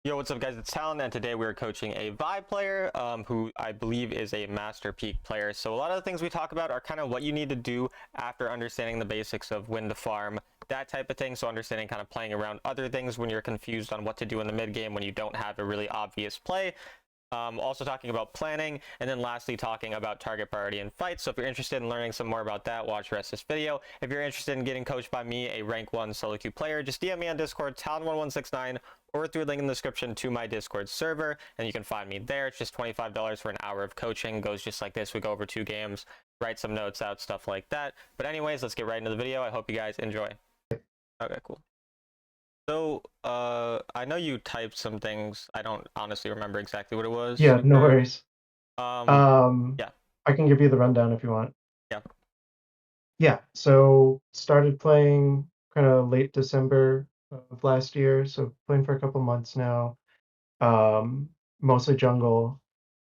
Yo, what's up, guys? It's Talon, and today we're coaching a Vi player who I believe is a Master Peak player. So a lot of the things we talk about are kind of what you need to do after understanding the basics of when to farm, that type of thing. So understanding kind of playing around other things when you're confused on what to do in the mid game when you don't have a really obvious play. Also talking about planning, and then lastly talking about target priority in fights. So if you're interested in learning some more about that, watch the rest of this video. If you're interested in getting coached by me, a rank 1 solo queue player, just DM me on Discord, Talon1169, or through a link in the description to my Discord server, and you can find me there. It's just $25 for an hour of coaching. It goes just like this. We go over 2 games, write some notes out, stuff like that. But anyways, let's get right into the video. I hope you guys enjoy. Okay, cool. So, I know you typed some things. I don't honestly remember exactly what it was. Yeah, no worries. Yeah, I can give you the rundown if you want. yeah, Yeah, so started playing kind of late December of last year, so playing for a couple months now. Mostly jungle,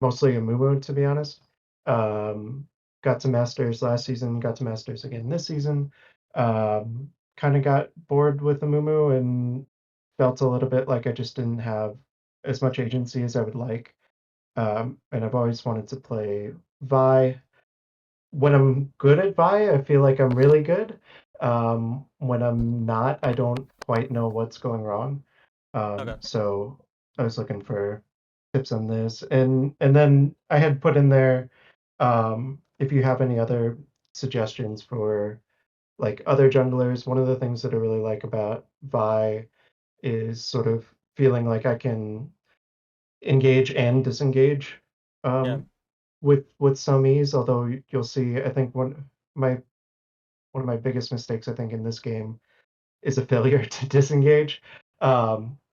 mostly a Mumu to be honest. Um, got to Masters last season, got to Masters again this season. Kind of got bored with the Mumu and felt a little bit like I just didn't have as much agency as I would like. And I've always wanted to play Vi. When I'm good at Vi, I feel like I'm really good. When I'm not, I don't quite know what's going wrong. okay. So I was looking for tips on this, and then I had put in there if you have any other suggestions for like other junglers. One of the things that I really like about Vi is sort of feeling like I can engage and disengage Yeah, um, with some ease. Although you'll see, I think my one of my biggest mistakes I think in this game is a failure to disengage.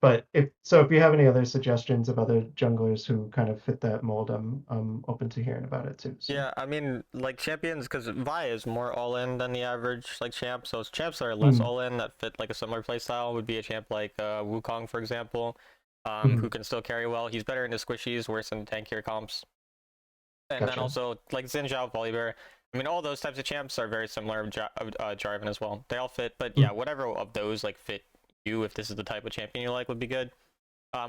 But if you have any other suggestions of other junglers who kind of fit that mold, I'm open to hearing about it too. So yeah. I mean, like champions, because Vi is more all in than the average like champ. So champs that are less mm, all in that fit like a similar playstyle would be a champ like Wukong, for example, who mm, can still carry well. He's better in the squishies, worse in tankier comps. And then gotcha. also like Xin Zhao, Volibear. I mean, all those types of champs are very similar. Jarvan as well. They all fit, but Mm, yeah, whatever of those like fit you, if this is the type of champion you like, would be good.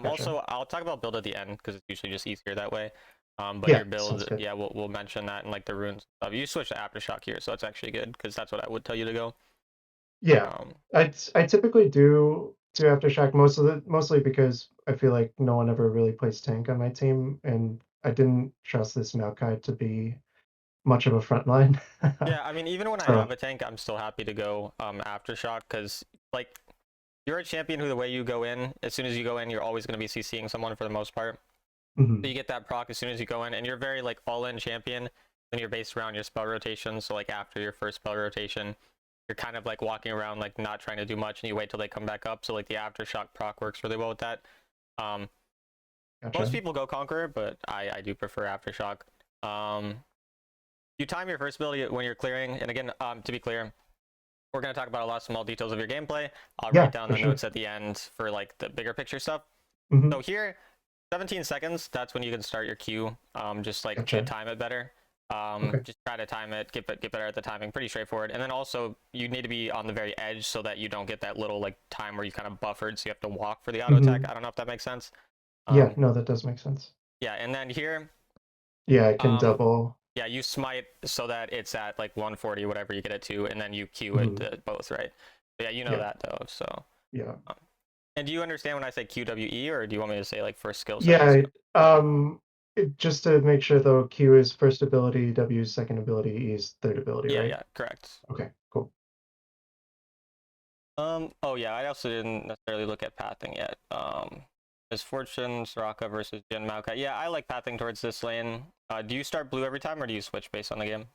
gotcha. Also, I'll talk about build at the end because it's usually just easier that way. But Yeah, your sounds build, good. yeah, we'll mention that and like the runes stuff. You switch to Aftershock here, so it's actually good because that's what I would tell you to go. Yeah, Um, I typically do Aftershock mostly because I feel like no one ever really plays tank on my team, and I didn't trust this Maokai to be much of a front line. yeah, I mean, even when I So have a tank, I'm still happy to go Aftershock because like you're a champion who the way you go in, as soon as you go in, you're always going to be CCing someone for the most part. So mhm, you get that proc as soon as you go in, and you're very like all-in champion. Then you're based around your spell rotation. So like after your first spell rotation, you're kind of like walking around like not trying to do much, and you wait till they come back up. So like the aftershock proc works really well with that. Um, Most gotcha. people go Conqueror, but I do prefer aftershock. You time your first ability when you're clearing, and again, to be clear, we're going to talk about a lot of small details of your gameplay. I'll write Yeah, down for the sure. notes at the end for like the bigger picture stuff. Mhm, So here, 17 seconds, that's when you can start your queue. Just like to gotcha. time it better. Okay. Just try to time it, get better at the timing. Pretty straightforward. And then also you need to be on the very edge so that you don't get that little like time where you kind of buffered, so you have to walk for the auto attack. Mhm. I don't know if that makes sense. Yeah, Um, no, that does make sense. yeah, and then here, Yeah, I can um, double. yeah, you smite so that it's at like 140, whatever you get it to, and then you queue it Mhm. both, right? But yeah, you know Yeah, that though. So, yeah. um, and do you understand when I say QWE, or do you want me to say like first skill set Yeah, also? just to make sure though, Q is first ability, W is second ability, E is third ability, Yeah, right? yeah, correct. Okay, cool. Oh yeah, I also didn't necessarily look at pathing yet. Misfortune, Soraka versus Jin Maokai. Yeah, I like pathing towards this lane. Do you start blue every time, or do you switch based on the game?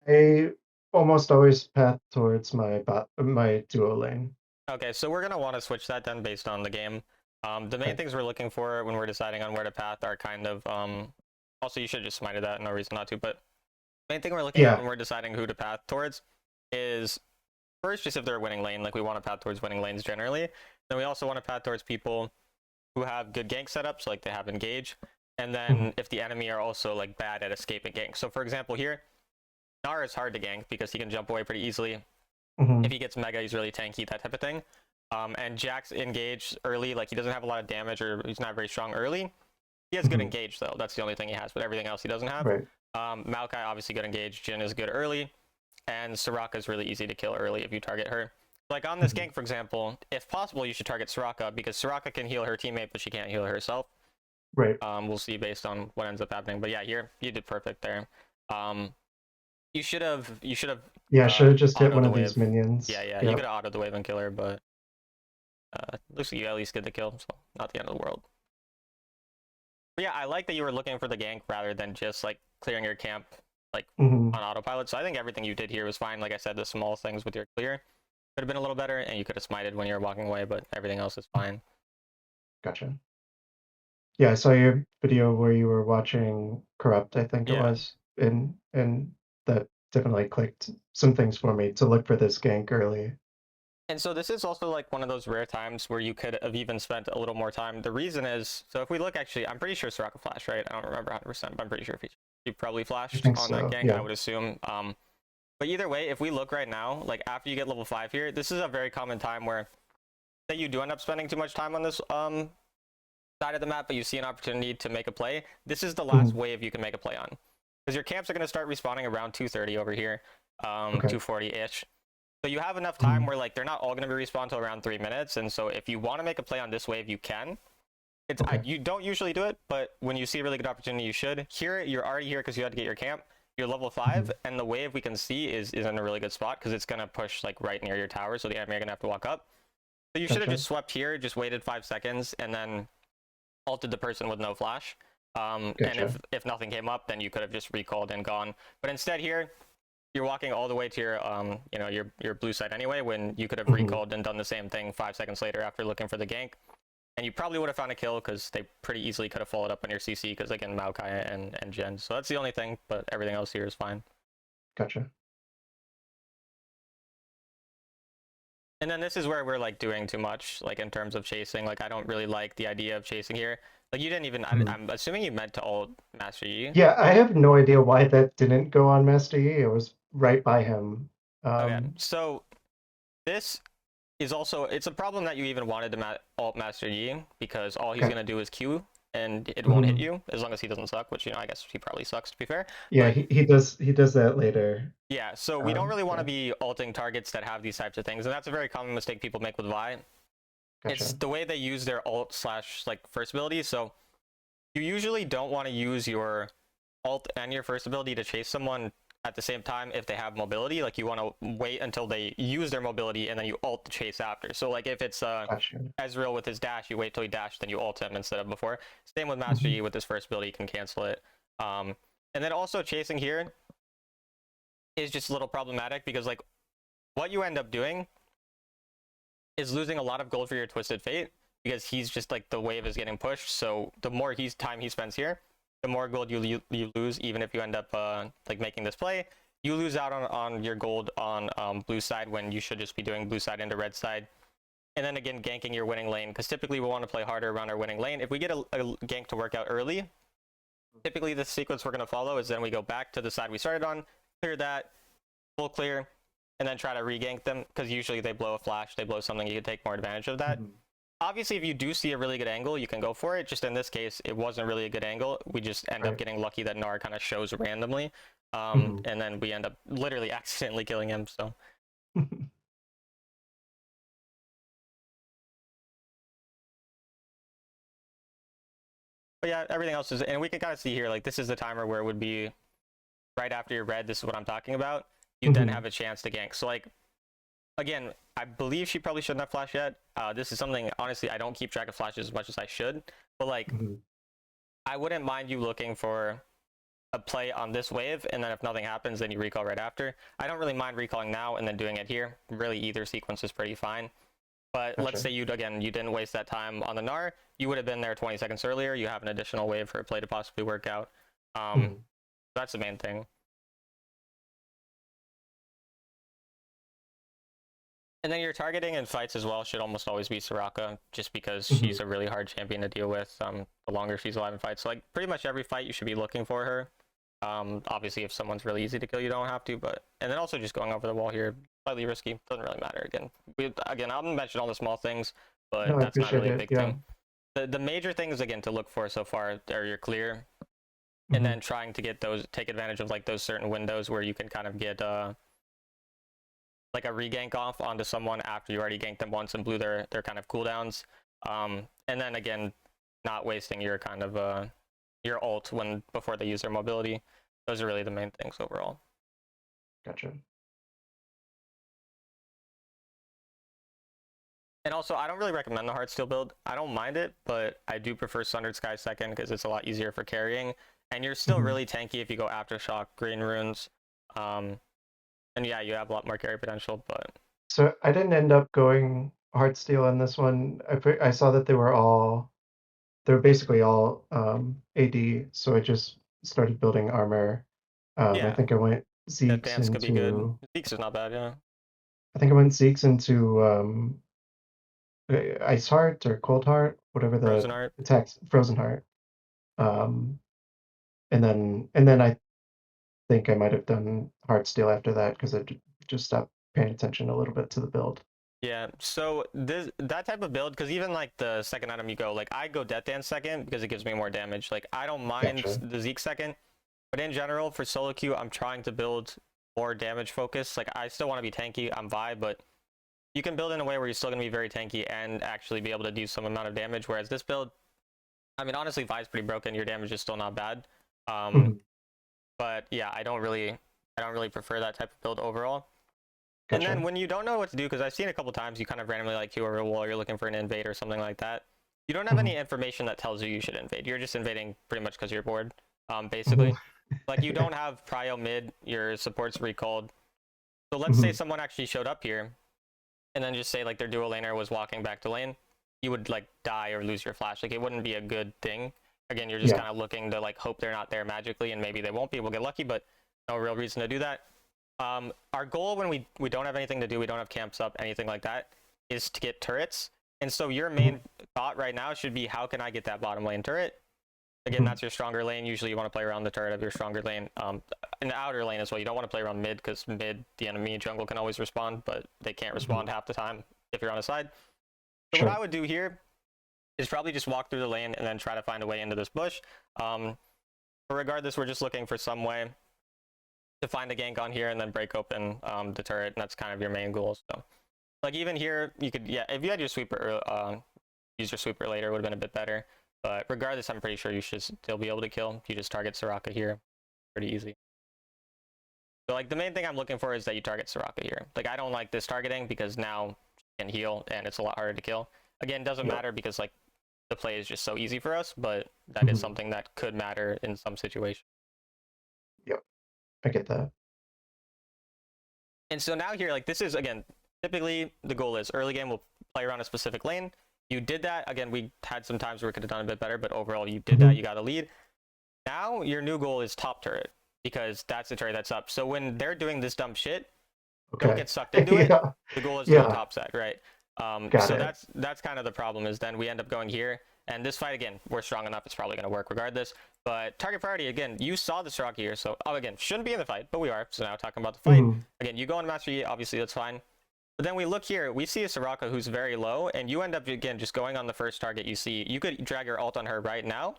I almost always path towards my duo lane. Okay, so we're gonna want to switch that then based on the game. The main Okay. things we're looking for when we're deciding on where to path are kind of Also, you should just smited that, no reason not to. But the main thing we're looking at Yeah. when we're deciding who to path towards is first just if they're a winning lane. Like we want to path towards winning lanes generally. Then we also want to path towards people who have good gank setups, like they have engage, and Mhm, then if the enemy are also like bad at escaping gank. So for example here, Gnar is hard to gank because he can jump away pretty easily. If mhm, he gets mega, he's really tanky, that type of thing. And Jack's engaged early, like he doesn't have a lot of damage or he's not very strong early. He has good engage though. That's the only thing he has, but everything else he doesn't have. Right. Maokai obviously good engage. Jin is good early, and Soraka is really easy to kill early if you target her. Like on this gank, for example, if possible, you should target Soraka because Soraka can heal her teammate, but she can't heal herself. Right. We'll see based on what ends up happening. But yeah, here you did perfect there. You should have. Yeah, should have just hit autoed one the of these wave. minions. Yeah, Yep. you could have autoed the wave and kill her, but looks like you at least get the kill, so not the end of the world. But yeah, I like that you were looking for the gank rather than just like clearing your camp like on autopilot. So I think everything you did here was fine. Like I said, the small things with your clear could have been a little better, and you could have smited when you were walking away, but everything else is fine. Gotcha. Yeah, I saw your video where you were watching Corrupt, I think it Yeah. was, and that definitely clicked some things for me to look for this gank early. And so this is also like one of those rare times where you could have even spent a little more time. The reason is, so if we look, actually, I'm pretty sure Soraka flashed, right? I don't remember 100%, but I'm pretty sure he probably I flashed think on so, that gank, yeah. I would assume. But either way, if we look right now, like after you get level 5 here, this is a very common time where say you do end up spending too much time on this side of the map, but you see an opportunity to make a play. This is the last wave you can make a play on. Because your camps are going to start respawning around 2:30 over here, 2:40-ish. So you have enough time where like they're not all going to be respawned until around 3 minutes, and so if you want to make a play on this wave, you can. It's you don't usually do it, but when you see a really good opportunity, you should. Here, you're already here because you had to get your camp. You're level 5, and the wave we can see is in a really good spot because it's going to push like right near your tower, so the enemy are going to have to walk up. So you should have just swept here, just waited 5 seconds, and then ulted the person with no flash. And if nothing came up, then you could have just recalled and gone. But instead here, you're walking all the way to your your blue side anyway, when you could have recalled and done the same thing 5 seconds later after looking for the gank. And you probably would have found a kill because they pretty easily could have followed up on your CC because again, Maokai and Jen. So that's the only thing, but everything else here is fine. Gotcha. And then this is where we're like doing too much, like in terms of chasing. Like I don't really like the idea of chasing here. Like you didn't even, I'm assuming you meant to ult Master Yi. Yeah, I have no idea why that didn't go on Master Yi. It was right by him. Okay, so this is also, it's a problem that you even wanted to ult Master Yi because all he's going to do is Q and it won't hit you as long as he doesn't suck, which, you know, I guess he probably sucks to be fair. Yeah, but he does that later. Yeah, so we don't really want to be ulting targets that have these types of things, and that's a very common mistake people make with Vi. It's the way they use their ult slash like first ability. So you usually don't want to use your ult and your first ability to chase someone at the same time if they have mobility. Like you want to wait until they use their mobility and then you ult the chase after. So like if it's Ezreal with his dash, you wait till he dashed, then you ult him instead of before. Same with Master Yi with his first ability, you can cancel it. And then also chasing here is just a little problematic because like what you end up doing is losing a lot of gold for your Twisted Fate because he's just like the wave is getting pushed. So the more time he spends here, the more gold you lose, even if you end up like making this play. You lose out on your gold on blue side when you should just be doing blue side into red side. And then again, ganking your winning lane, because typically we want to play harder around our winning lane. If we get a gank to work out early, typically the sequence we're going to follow is then we go back to the side we started on, clear that, full clear, and then try to re-gank them, because usually they blow a flash, they blow something, you can take more advantage of that. Obviously, if you do see a really good angle, you can go for it. Just in this case, it wasn't really a good angle. We just end up getting lucky that Gnar kind of shows randomly, and then we end up literally accidentally killing him, so. But yeah, everything else is, and we can kind of see here, like this is the timer where it would be right after your red, this is what I'm talking about. You then have a chance to gank. So like, again, I believe she probably shouldn't have flashed yet. This is something, honestly, I don't keep track of flashes as much as I should. But like, I wouldn't mind you looking for a play on this wave, and then if nothing happens, then you recall right after. I don't really mind recalling now and then doing it here. Really, either sequence is pretty fine. But let's say you didn't waste that time on the Gnar. You would have been there 20 seconds earlier. You have an additional wave for a play to possibly work out. That's the main thing. And then your targeting in fights as well should almost always be Soraka, just because she's a really hard champion to deal with the longer she's alive in fights. So like pretty much every fight you should be looking for her. Obviously if someone's really easy to kill, you don't have to, but and then also just going over the wall here, slightly risky. Doesn't really matter. Again, I'll mention all the small things, No, but I that's not appreciate really a it. big Yeah. thing. The major things again to look for so far are your clear, and Hmm. then trying to get those, take advantage of like those certain windows where you can kind of get like a regank off onto someone after you already ganked them once and blew their kind of cooldowns. And then again, not wasting your kind of your ult when before they use their mobility. Those are really the main things overall. Gotcha. And also, I don't really recommend the Heartsteel build. I don't mind it, but I do prefer Sundered Sky second because it's a lot easier for carrying. And you're still Hmm. really tanky if you go Aftershock, Green Runes. And yeah, you have a lot more carry potential, but So I didn't end up going Heartsteel on this one. I saw that they were basically all AD, so I just started building armor. I yeah, think I went Zeke's Advance could be good. into Zeke's is not bad, yeah. I think I went Zeke's into Ice Heart or Cold Heart, whatever the Frozen Art. text Frozen Heart. Um, and then I think I might have done Heartsteel after that because just stopped paying attention a little bit to the build. Yeah, so that type of build, because even like the second item you go, like I go Death Dance second because it gives me more damage. Like I don't mind Gotcha. the Zeke second, but in general for solo queue, I'm trying to build more damage focus. Like I still want to be tanky, I'm Vi, but you can build in a way where you're still gonna be very tanky and actually be able to do some amount of damage. Whereas this build, I mean, honestly, Vi's pretty broken. Your damage is still not bad. Um, Mhm. but yeah, I don't really prefer that type of build overall. And then Gotcha. when you don't know what to do, because I've seen a couple times you kind of randomly like queue over a wall, you're looking for an invade or something like that. You don't have Mhm. any information that tells you should invade. You're just invading pretty much because you're bored, Mhm. basically. Like you don't have prio mid, your support's recalled. So let's say Mhm. someone actually showed up here, and then just say like their duo laner was walking back to lane, you would like die or lose your flash. Like it wouldn't be a good thing. Again, you're just Yeah. kind of looking to like hope they're not there magically, and maybe they won't be. We'll get lucky, but no real reason to do that. Our goal when we don't have anything to do, we don't have camps up, anything like that, is to get turrets. And so your Mhm. main thought right now should be how can I get that bottom lane turret? Again, Mhm. that's your stronger lane. Usually you want to play around the turret of your stronger lane. In the outer lane as well, you don't want to play around mid because mid, the enemy jungle can always respond, but they can't Mhm. respond half the time if you're on a side. So what I Sure. would do here is probably just walk through the lane and then try to find a way into this bush. But regardless, we're just looking for some way to find a gank on here and then break open the turret, and that's kind of your main goal. So, like even here, you could, yeah, if you had your sweeper, use your sweeper later, would have been a bit better. But regardless, I'm pretty sure you should still be able to kill. You just target Soraka here, pretty easy. So like the main thing I'm looking for is that you target Soraka here. Like I don't like this targeting because now she can heal and it's a lot harder to kill. Again, doesn't Yep. matter because like the play is just so easy for us, but that is Mhm. something that could matter in some situations. Yep. I get that. And so now here, like this is again, typically the goal is early game we'll play around a specific lane. You did that. Again, we had some times where we could have done a bit better, but overall you did that. Mhm. You got a lead. Now your new goal is top turret because that's the turret that's up. So when they're doing this dumb shit, don't Okay. get sucked into it. Yeah. The goal is to go Yeah. top side, right? Got So it. that's kind of the problem is then we end up going here. And this fight again, we're strong enough. It's probably going to work regardless. But target priority again, you saw the Straki here, so again shouldn't be in the fight, but we are. So now talking about the fight Mhm. again, you go on Master Yi, obviously that's fine. But then we look here, we see a Soraka who's very low, and you end up again just going on the first target you see. You could drag your ult on her right now,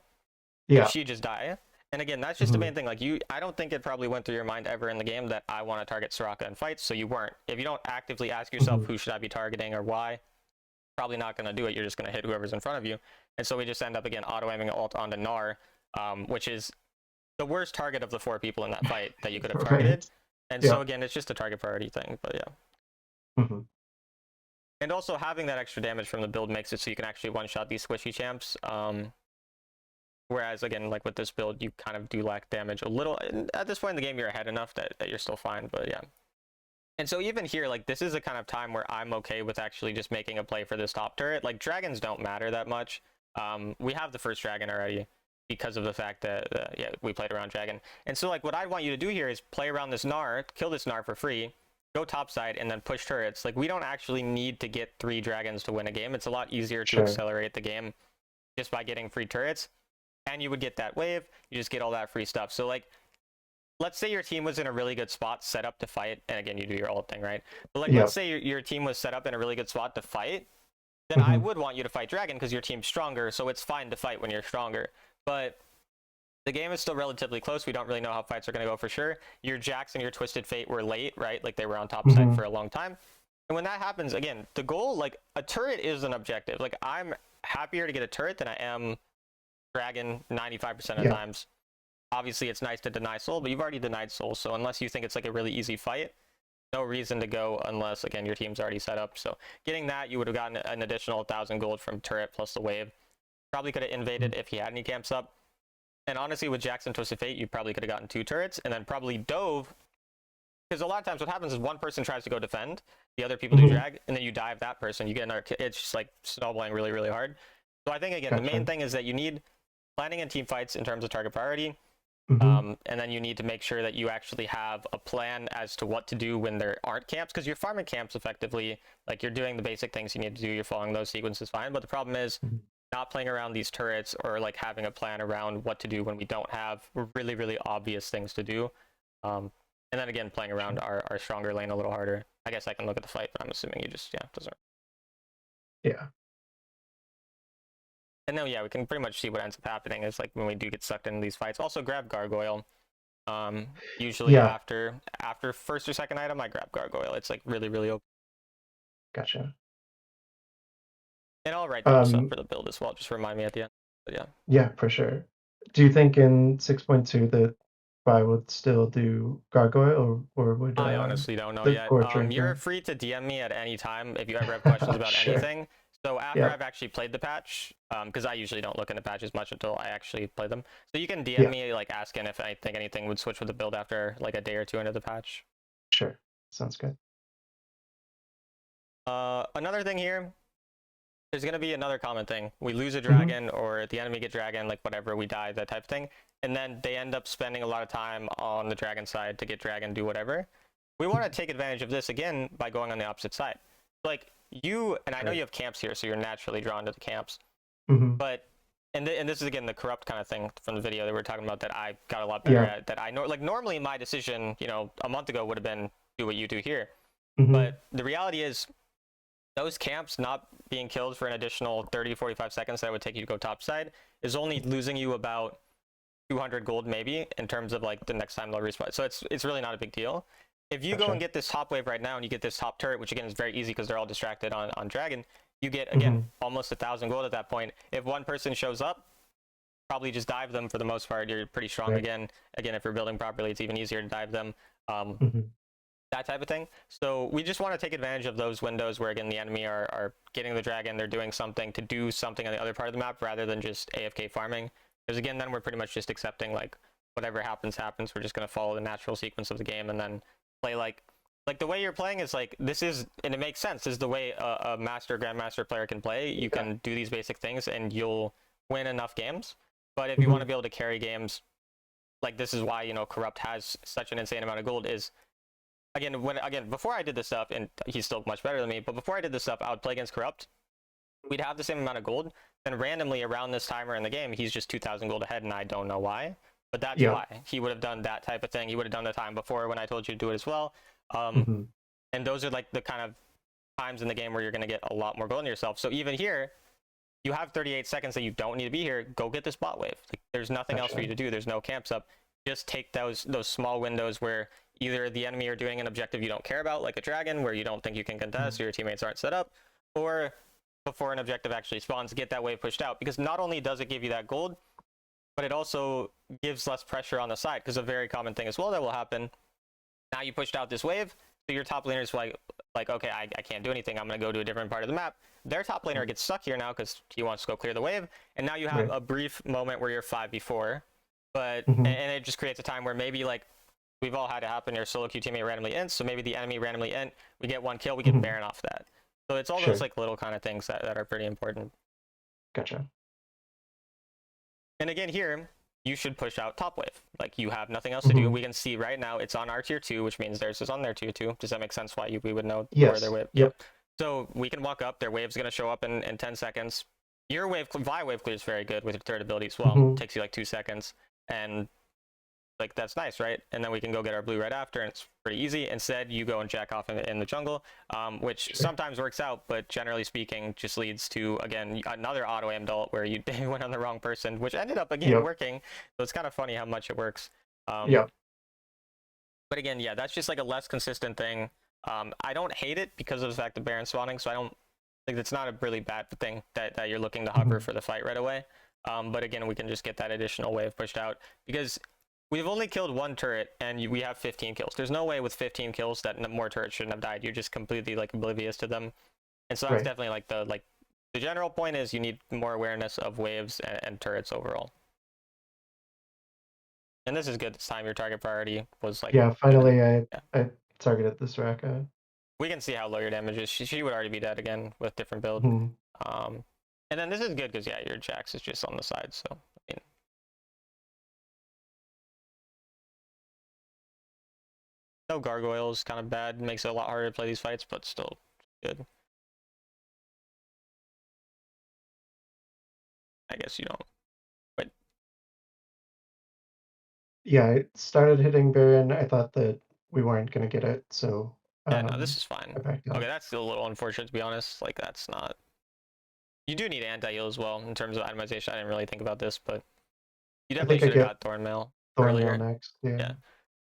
and Yeah. she just die. And again, that's just the Mhm. main thing. Like I don't think it probably went through your mind ever in the game that I want to target Soraka in fights, so you weren't. If you don't actively ask yourself Mhm. who should I be targeting or why, probably not going to do it. You're just going to hit whoever's in front of you. And so we just end up again auto aiming ult onto Gnar, which is the worst target of the 4 people in that fight that you could have targeted. Right. And so Yeah. again, it's just a target priority thing. But yeah. Mhm. And also having that extra damage from the build makes it so you can actually one-shot these squishy champs. Whereas again, like with this build, you kind of do lack damage a little. And at this point in the game, you're ahead enough that you're still fine. But yeah. And so even here, like this is a kind of time where I'm okay with actually just making a play for this top turret. Like dragons don't matter that much. We have the first dragon already because of the fact that yeah, we played around dragon. And so like what I want you to do here is play around this Gnar, kill this Gnar for free, go topside, and then push turrets. Like we don't actually need to get 3 dragons to win a game. It's a lot easier to Sure. accelerate the game just by getting free turrets. And you would get that wave. You just get all that free stuff. So like let's say your team was in a really good spot set up to fight, and again, you do your ult thing, right? But like, let's Yep. say your team was set up in a really good spot to fight, then I Mhm. would want you to fight dragon because your team's stronger, so it's fine to fight when you're stronger. But the game is still relatively close. We don't really know how fights are going to go for sure. Your Jax and your Twisted Fate were late, right? Like they were on top side Mhm. for a long time. And when that happens, again, the goal, like a turret is an objective. Like I'm happier to get a turret than I am dragon 95% of Yeah. times. Obviously, it's nice to deny soul, but you've already denied soul. So unless you think it's like a really easy fight, no reason to go unless, again, your team's already set up. So getting that, you would have gotten an additional 1,000 gold from turret plus the wave. Probably could have invaded if he had any camps up. And honestly, with Jackson Twisted Fate, you probably could have gotten 2 turrets and then probably dove. Because a lot of times what happens is one person tries to go defend, the other people do Mhm. drag, and then you dive that person. You get another. It's just like snowballing really, really hard. So I think, again, the main Gotcha. thing is that you need planning and team fights in terms of target priority. Mhm. And then you need to make sure that you actually have a plan as to what to do when there aren't camps, because you're farming camps effectively. Like you're doing the basic things you need to do. You're following those sequences fine. But the problem is Mhm. not playing around these turrets or like having a plan around what to do when we don't have really, really obvious things to do. And then again, playing around our stronger lane a little harder. I guess I can look at the fight, but I'm assuming you just, yeah, doesn't. Yeah. And then, yeah, we can pretty much see what ends up happening is like when we do get sucked into these fights. Also grab Gargoyle. Usually Yeah. after first or second item, I grab Gargoyle. It's like really, really open. Gotcha. And I'll write down the stuff Um. for the build as well. Just remind me at the end. But yeah. Yeah, for sure. Do you think in 6.2 that I would still do gargoyle, or would I honestly don't know the yet. core You're drinker? free to DM me at any time if you ever have questions about Sure. anything. So after Yep. I've actually played the patch, because I usually don't look into patches much until I actually play them. So you can DM Yeah. me like asking if I think anything would switch with the build after like a day or two into the patch. Sure. Sounds good. Another thing here, there's gonna be another common thing. We lose a Mhm. dragon or the enemy get dragon, like whatever, we die, that type of thing. And then they end up spending a lot of time on the dragon side to get dragon, do whatever. We want to take advantage of this again by going on the opposite side. Like you, and I know Sure. you have camps here, so you're naturally drawn to the camps. Mhm. But and this is again the corrupt kind of thing from the video that we are talking about that I got a lot better Yeah. at. That I know, like normally my decision, a month ago would have been do what you do here. Mhm. But the reality is those camps not being killed for an additional 30 45 seconds that would take you to go top side is only losing you about 200 gold maybe in terms of like the next time they'll respawn. So it's really not a big deal. If you go and Gotcha. get this top wave right now and you get this top turret, which again is very easy because they're all distracted on dragon, you get again Mhm. almost 1,000 gold at that point. If one person shows up, probably just dive them for the most part. You're pretty strong Right. again. Again, if you're building properly, it's even easier to dive them. Um, Mhm. that type of thing. So we just want to take advantage of those windows where again the enemy are getting the dragon, they're doing something to do something on the other part of the map rather than just AFK farming. Because again, then we're pretty much just accepting like whatever happens. We're just gonna follow the natural sequence of the game and then play like the way you're playing is like this is, and it makes sense. This is the way a master grandmaster player can play. You Yeah. can do these basic things and you'll win enough games. But if you want to Mhm. be able to carry games, like this is why corrupt has such an insane amount of gold is again before I did this stuff, and he's still much better than me, but before I did this stuff I would play against corrupt, we'd have the same amount of gold, then randomly around this timer in the game he's just 2,000 gold ahead and I don't know why, but that's Yeah. why he would have done that type of thing. He would have done the time before when I told you to do it as well. Mhm. And those are like the kind of times in the game where you're going to get a lot more gold in yourself. So even here you have 38 seconds that you don't need to be here. Go get this bot wave. Like, there's nothing else for you Gotcha. to do. There's no camps up. Just take those small windows where either the enemy are doing an objective you don't care about, like a dragon, where you don't think you can contest Mhm. or your teammates aren't set up, or before an objective actually spawns, get that wave pushed out. Because not only does it give you that gold, but it also gives less pressure on the side. Because a very common thing as well that will happen, now you pushed out this wave, so your top laner's like okay, I can't do anything. I'm gonna go to a different part of the map. Their top laner gets stuck here now because he wants to go clear the wave, and now you have Right. a brief moment where you're 5v4, but Mhm. and it just creates a time where maybe like we've all had it happen. Your solo queue teammate randomly ints, so maybe the enemy randomly int, we get one kill, we get Mhm. Baron off that. So it's all those Sure. like little kind of things that are pretty important. Gotcha. And again here, you should push out top wave. Like you have nothing else to do. Mhm. We can see right now it's on our tier 2, which means theirs is on their tier 2. Does that make sense why we would know where their Yes. wave? Yep. Yep. So we can walk up, their wave's gonna show up in 10 seconds. Your wave, Vi wave clear is very good with your third ability as well. Mhm. Takes you like 2 seconds. And like that's nice, right? And then we can go get our blue right after, and it's pretty easy. Instead, you go and jack off in the jungle, which Sure. sometimes works out, but generally speaking, just leads to again another auto aim ult where you went on the wrong person, which ended up again Yep. working. So it's kind of funny how much it works. Yep. But again, yeah, that's just like a less consistent thing. I don't hate it because of the fact that Baron spawning, so I don't like it's not a really bad thing that you're looking to hover for the fight right away. But again, we can just get that additional wave pushed out because we've only killed one turret and we have 15 kills. There's no way with 15 kills that more turrets shouldn't have died. You're just completely like oblivious to them. And so that's Right. definitely like the general point is you need more awareness of waves and turrets overall. And this is good this time. Your target priority was like Yeah, finally yeah. I targeted the Soraka. We can see how low your damage is. She would already be dead again with different build. Mhm. And then this is good because yeah, your Jax is just on the side. So I mean, no gargoyles, kind of bad. Makes it a lot harder to play these fights, but still good. I guess you don't. But Yeah, I started hitting Baron. I thought that we weren't gonna get it, so yeah, no, this is fine. I backed Okay, out. that's still a little unfortunate to be honest. Like that's not. You do need anti-heal as well in terms of itemization. I didn't really think about this, but you I definitely think I should have get got Thornmail Thornmail earlier. next. Yeah. Yeah,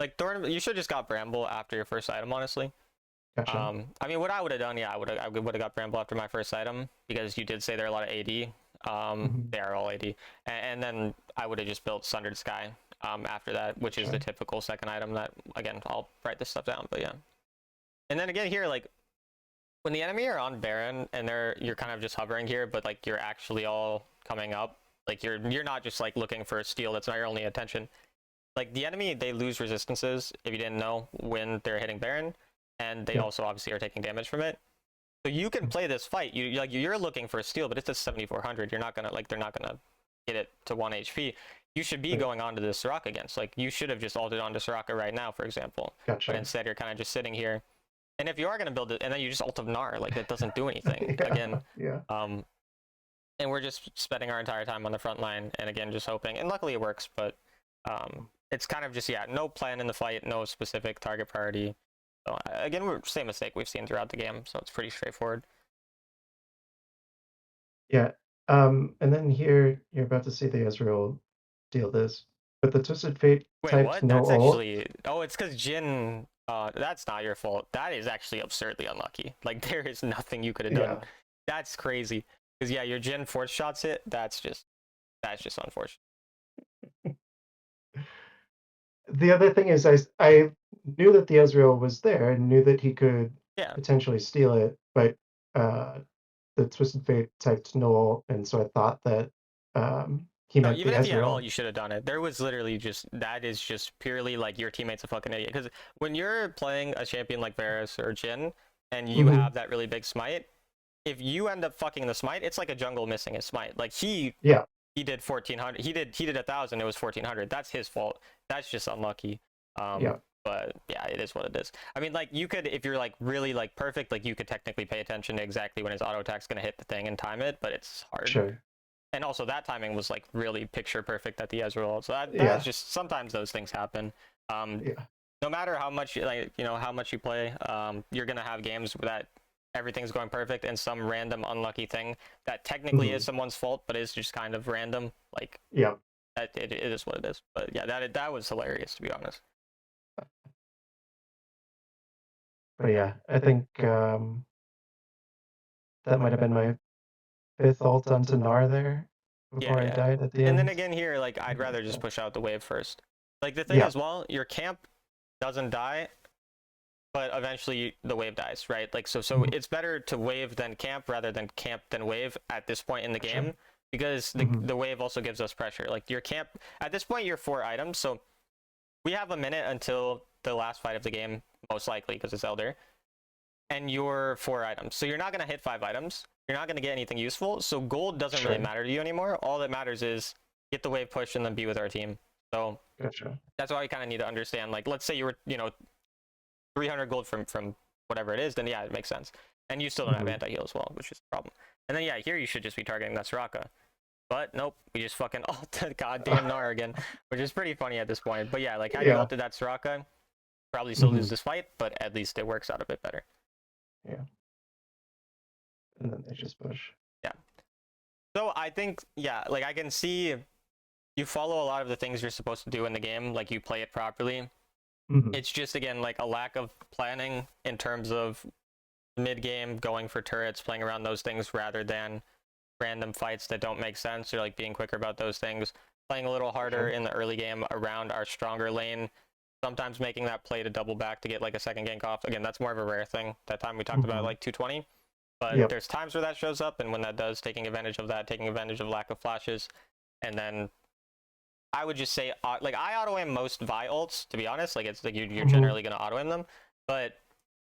like Thorn. You should just got Bramble after your first item, honestly. Gotcha. I mean, what I would have done, yeah, I would have got Bramble after my first item because you did say there are a lot of AD. They are all AD, and then I would have just built Sundered Sky after that, which is the typical second item. That again, I'll write this stuff down, but yeah. And then again here, like when the enemy are on Baron and you're kind of just hovering here, but like you're actually all coming up, like you're not just like looking for a steal. That's not your only attention. Like the enemy, they lose resistances if you didn't know when they're hitting Baron, and they also obviously are taking damage from it. So you can play this fight. You're looking for a steal, but it's at 7400. You're not gonna like they're not gonna get it to 1 HP. You should be going on to this Soraka against. Like you should have just ulted onto Soraka right now, for example. Gotcha. But instead you're kind of just sitting here. And if you are gonna build it, and then you just ult of Gnar, like it doesn't do anything. Yeah. Again. Yeah. And we're just spending our entire time on the front line, and again just hoping. And luckily it works, but it's kind of just yeah, no plan in the fight, no specific target priority. So again, we're same mistake we've seen throughout the game, so it's pretty straightforward. Yeah. And then here you're about to see the Ezreal deal this. But the Twisted Fate Wait, typed what? no That's ult. actually it's because Jin. That's not your fault. That is actually absurdly unlucky. Like there is nothing you could have done. Yeah. That's crazy. Because yeah, your Jin force shots it. That's just unfortunate. The other thing is I knew that the Ezreal was there and knew that he could Yeah. potentially steal it, but the Twisted Fate typed no ult, and so I thought that he No, meant the even if he had all, Ezreal. you should have done it. There was literally just that is just purely like your teammate's a fucking idiot. Because when you're playing a champion like Varus or Jin, and you have that really big smite, if you end up fucking the smite, it's like a jungle missing his smite. Like he did 1400. He did 1000. It was 1400. That's his fault. That's just unlucky. But yeah, it is what it is. I mean, like you could, if you're like really like perfect, like you could technically pay attention to exactly when his auto attack's gonna hit the thing and time it, but it's hard. Sure. And also that timing was like really picture perfect at the Ezreal. So that's just sometimes those things happen. No matter how much how much you play, you're gonna have games that everything's going perfect and some random unlucky thing that technically is someone's fault, but is just kind of random. Like it is what it is. But yeah, that was hilarious to be honest. But yeah, I think that might have been my 5th ult onto Gnar there before I died at the end. And then again here, like I'd rather just push out the wave first. Like the thing is, well, your camp doesn't die, but eventually the wave dies, right? Like so it's better to wave than camp rather than camp than wave at this point in the game because the wave also gives us pressure. Like your camp at this point you're 4 items, so we have a minute until the last fight of the game, most likely because it's Elder. And you're 4 items. So you're not gonna hit 5 items. You're not gonna get anything useful. So gold doesn't really matter to you anymore. All that matters is get the wave push and then be with our team. So that's why we kind of need to understand. Like, let's say you were, 300 gold from whatever it is, then yeah, it makes sense. And you still don't have anti-heal as well, which is a problem. And then yeah, here you should just be targeting that Soraka. But nope, we just fucking ulted goddamn Gnar again, which is pretty funny at this point. But yeah, like had you Yeah. ulted that Soraka, probably still lose Mhm. this fight, but at least it works out a bit better. Yeah. And then they just push. Yeah. So I think, yeah, like I can see you follow a lot of the things you're supposed to do in the game, like you play it properly. Mhm. It's just again like a lack of planning in terms of mid game going for turrets, playing around those things rather than random fights that don't make sense, or like being quicker about those things, playing a little harder Sure. in the early game around our stronger lane, sometimes making that play to double back to get like a second gank off. Again, that's more of a rare thing. That time we talked about Mhm. like 220, but Yep. there's times where that shows up, and when that does, taking advantage of that, taking advantage of lack of flashes. And then I would just say like I auto aim most Vi ults, to be honest. Like it's like you're Mhm. generally gonna auto aim them, but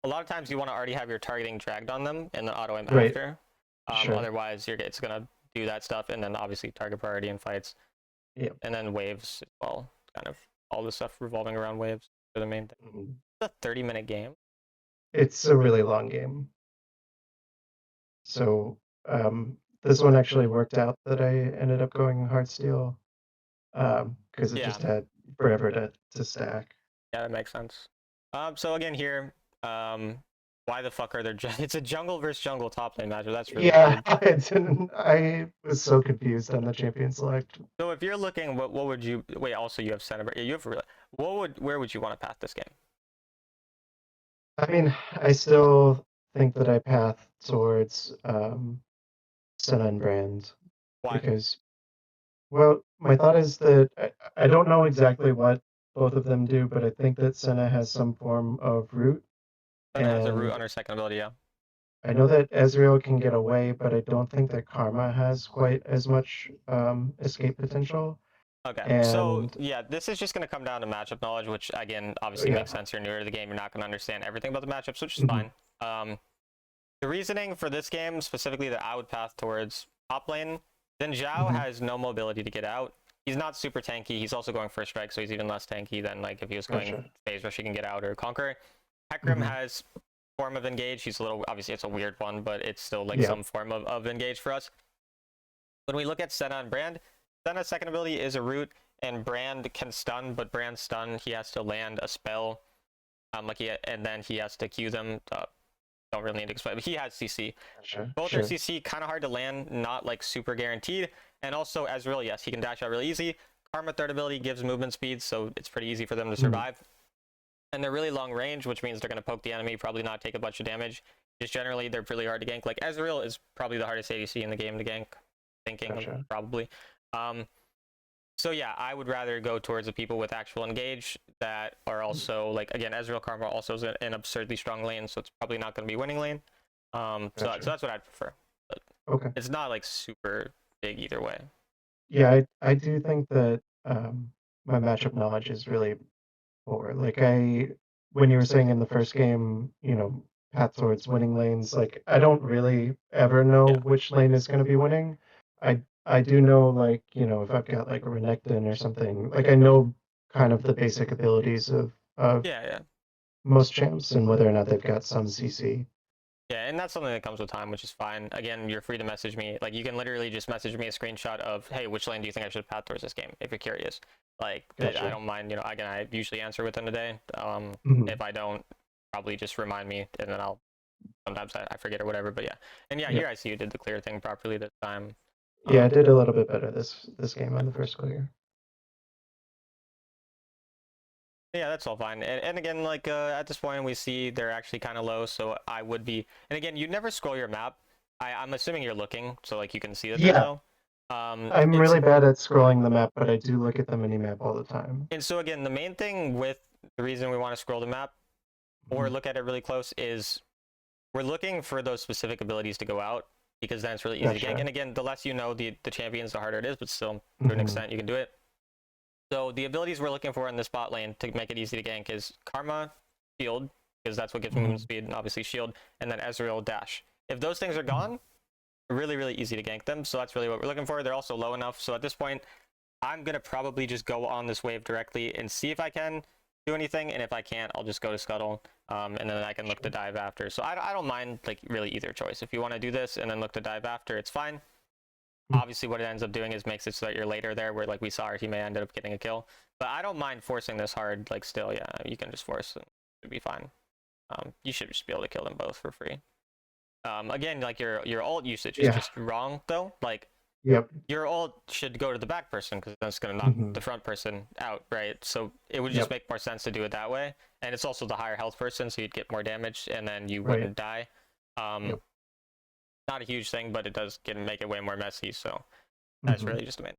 a lot of times you want to already have your targeting dragged on them and then auto aim Right. after. Sure. Otherwise, it's gonna do that stuff, and then obviously target priority in fights, Yep. and then waves as well. Kind of all the stuff revolving around waves are the main thing. Mhm. It's a 30-minute game. It's a really long game. So, this one actually worked out that I ended up going Heartsteel, because it Yeah, just had forever to stack. yeah, that makes sense. So again here, why the fuck are there? It's a jungle versus jungle top lane matchup. That's really Yeah, weird. I was so confused on the champion select. So if you're looking, what would you wait? Also, you have center. Yeah, you have. Where would you want to path this game? I mean, I still think that I path towards Senna and Brand Why? because, well, my thought is that I don't know exactly what both of them do, but I think that Senna has some form of root, Senna has a root and on her second ability. Yeah. I know that Ezreal can get away, but I don't think that Karma has quite as much escape potential. Okay, so And yeah, this is just going to come down to matchup knowledge, which again, obviously yeah, makes sense. You're newer to the game, you're not going to understand everything about the matchups, which is mhm, fine. The reasoning for this game, specifically that I would path towards top lane, then Zhao mhm, has no mobility to get out. He's not super tanky. He's also going first strike, so he's even less tanky than like if he was going gotcha. phase rush, he can get out or conquer. Hecarim Mhm, has form of engage. He's a little, obviously it's a weird one, but it's still like yeah, some form of engage for us. When we look at Senna and Brand, Senna's second ability is a root, and Brand can stun, but Brand's stun, he has to land a spell, and then he has to Q them. Don't really need to explain, but he has CC. gotcha. Both are Sure. CC, kind of hard to land, not like super guaranteed. And also Ezreal, yes, he can dash out really easy. Karma third ability gives movement speed, so it's pretty easy for them to Mhm, survive. And they're really long range, which means they're going to poke the enemy, probably not take a bunch of damage. Just generally, they're really hard to gank. Like Ezreal is probably the hardest ADC in the game to gank, thinking gotcha. probably. Um, so yeah, I would rather go towards the people with actual engage that are also like again, Ezreal Karma also is an absurdly strong lane, so it's probably not going to be winning lane. So Gotcha. that's what I'd prefer. But Okay. it's not like super big either way. Yeah, I do think that my matchup knowledge is really poor. Like when you were saying in the first game, path towards winning lanes, like I don't really ever know Yeah, which lane is going to be winning. I do know like, if I've got like a Renekton or something, like I know kind of the basic abilities of yeah, yeah. most champs and whether or not they've got some CC. Yeah, and that's something that comes with time, which is fine. Again, you're free to message me. Like, you can literally just message me a screenshot of, hey, which lane do you think I should path towards this game, if you're curious. Like, that I Gotcha. don't mind, again, I usually answer within a day. Mhm. If I don't, probably just remind me, and then sometimes I forget or whatever. But yeah. And yeah, Yep. here I see you did the clear thing properly this time. Yeah, I Um, did a little bit better this game on the first clear. Yeah, that's all fine. And again, like at this point, we see they're actually kind of low, so I would be. And again, you never scroll your map. I'm assuming you're looking, so like you can see that they're Yeah, low. I'm It's really bad at scrolling the map, but I do look at the mini map all the time. and so again, the main thing with the reason we want to scroll the map or Mhm. look at it really close is we're looking for those specific abilities to go out because then it's really easy to gank. Gotcha. And again, the less you know the champions, the harder it is, but still to an Mhm. extent you can do it. So the abilities we're looking for in this bot lane to make it easy to gank is Karma, Shield, because that's what gives movement Mhm. speed, and obviously Shield, and then Ezreal Dash. If those things are Mhm. gone, really, really easy to gank them. So that's really what we're looking for. They're also low enough. So at this point, I'm gonna probably just go on this wave directly and see if I can do anything. And if I can't, I'll just go to Scuttle, and then I can look to Sure. dive after. So I don't mind like really either choice. If you want to do this and then look to dive after, it's fine. Obviously, what it ends up doing is makes it so that you're later there, where like we saw our teammate ended up getting a kill. But I don't mind forcing this hard. Like still, yeah, you can just force it. It'd be fine. You should just be able to kill them both for free. Again, like your ult usage is just wrong though. Like Yep. your ult should go to the back person because that's gonna knock the front person out, right? So it would just make more sense to do it that way. And it's also the higher health person, so you'd get more damage and then you wouldn't die. Not a huge thing, but it does make it way more messy. So that's really just a main.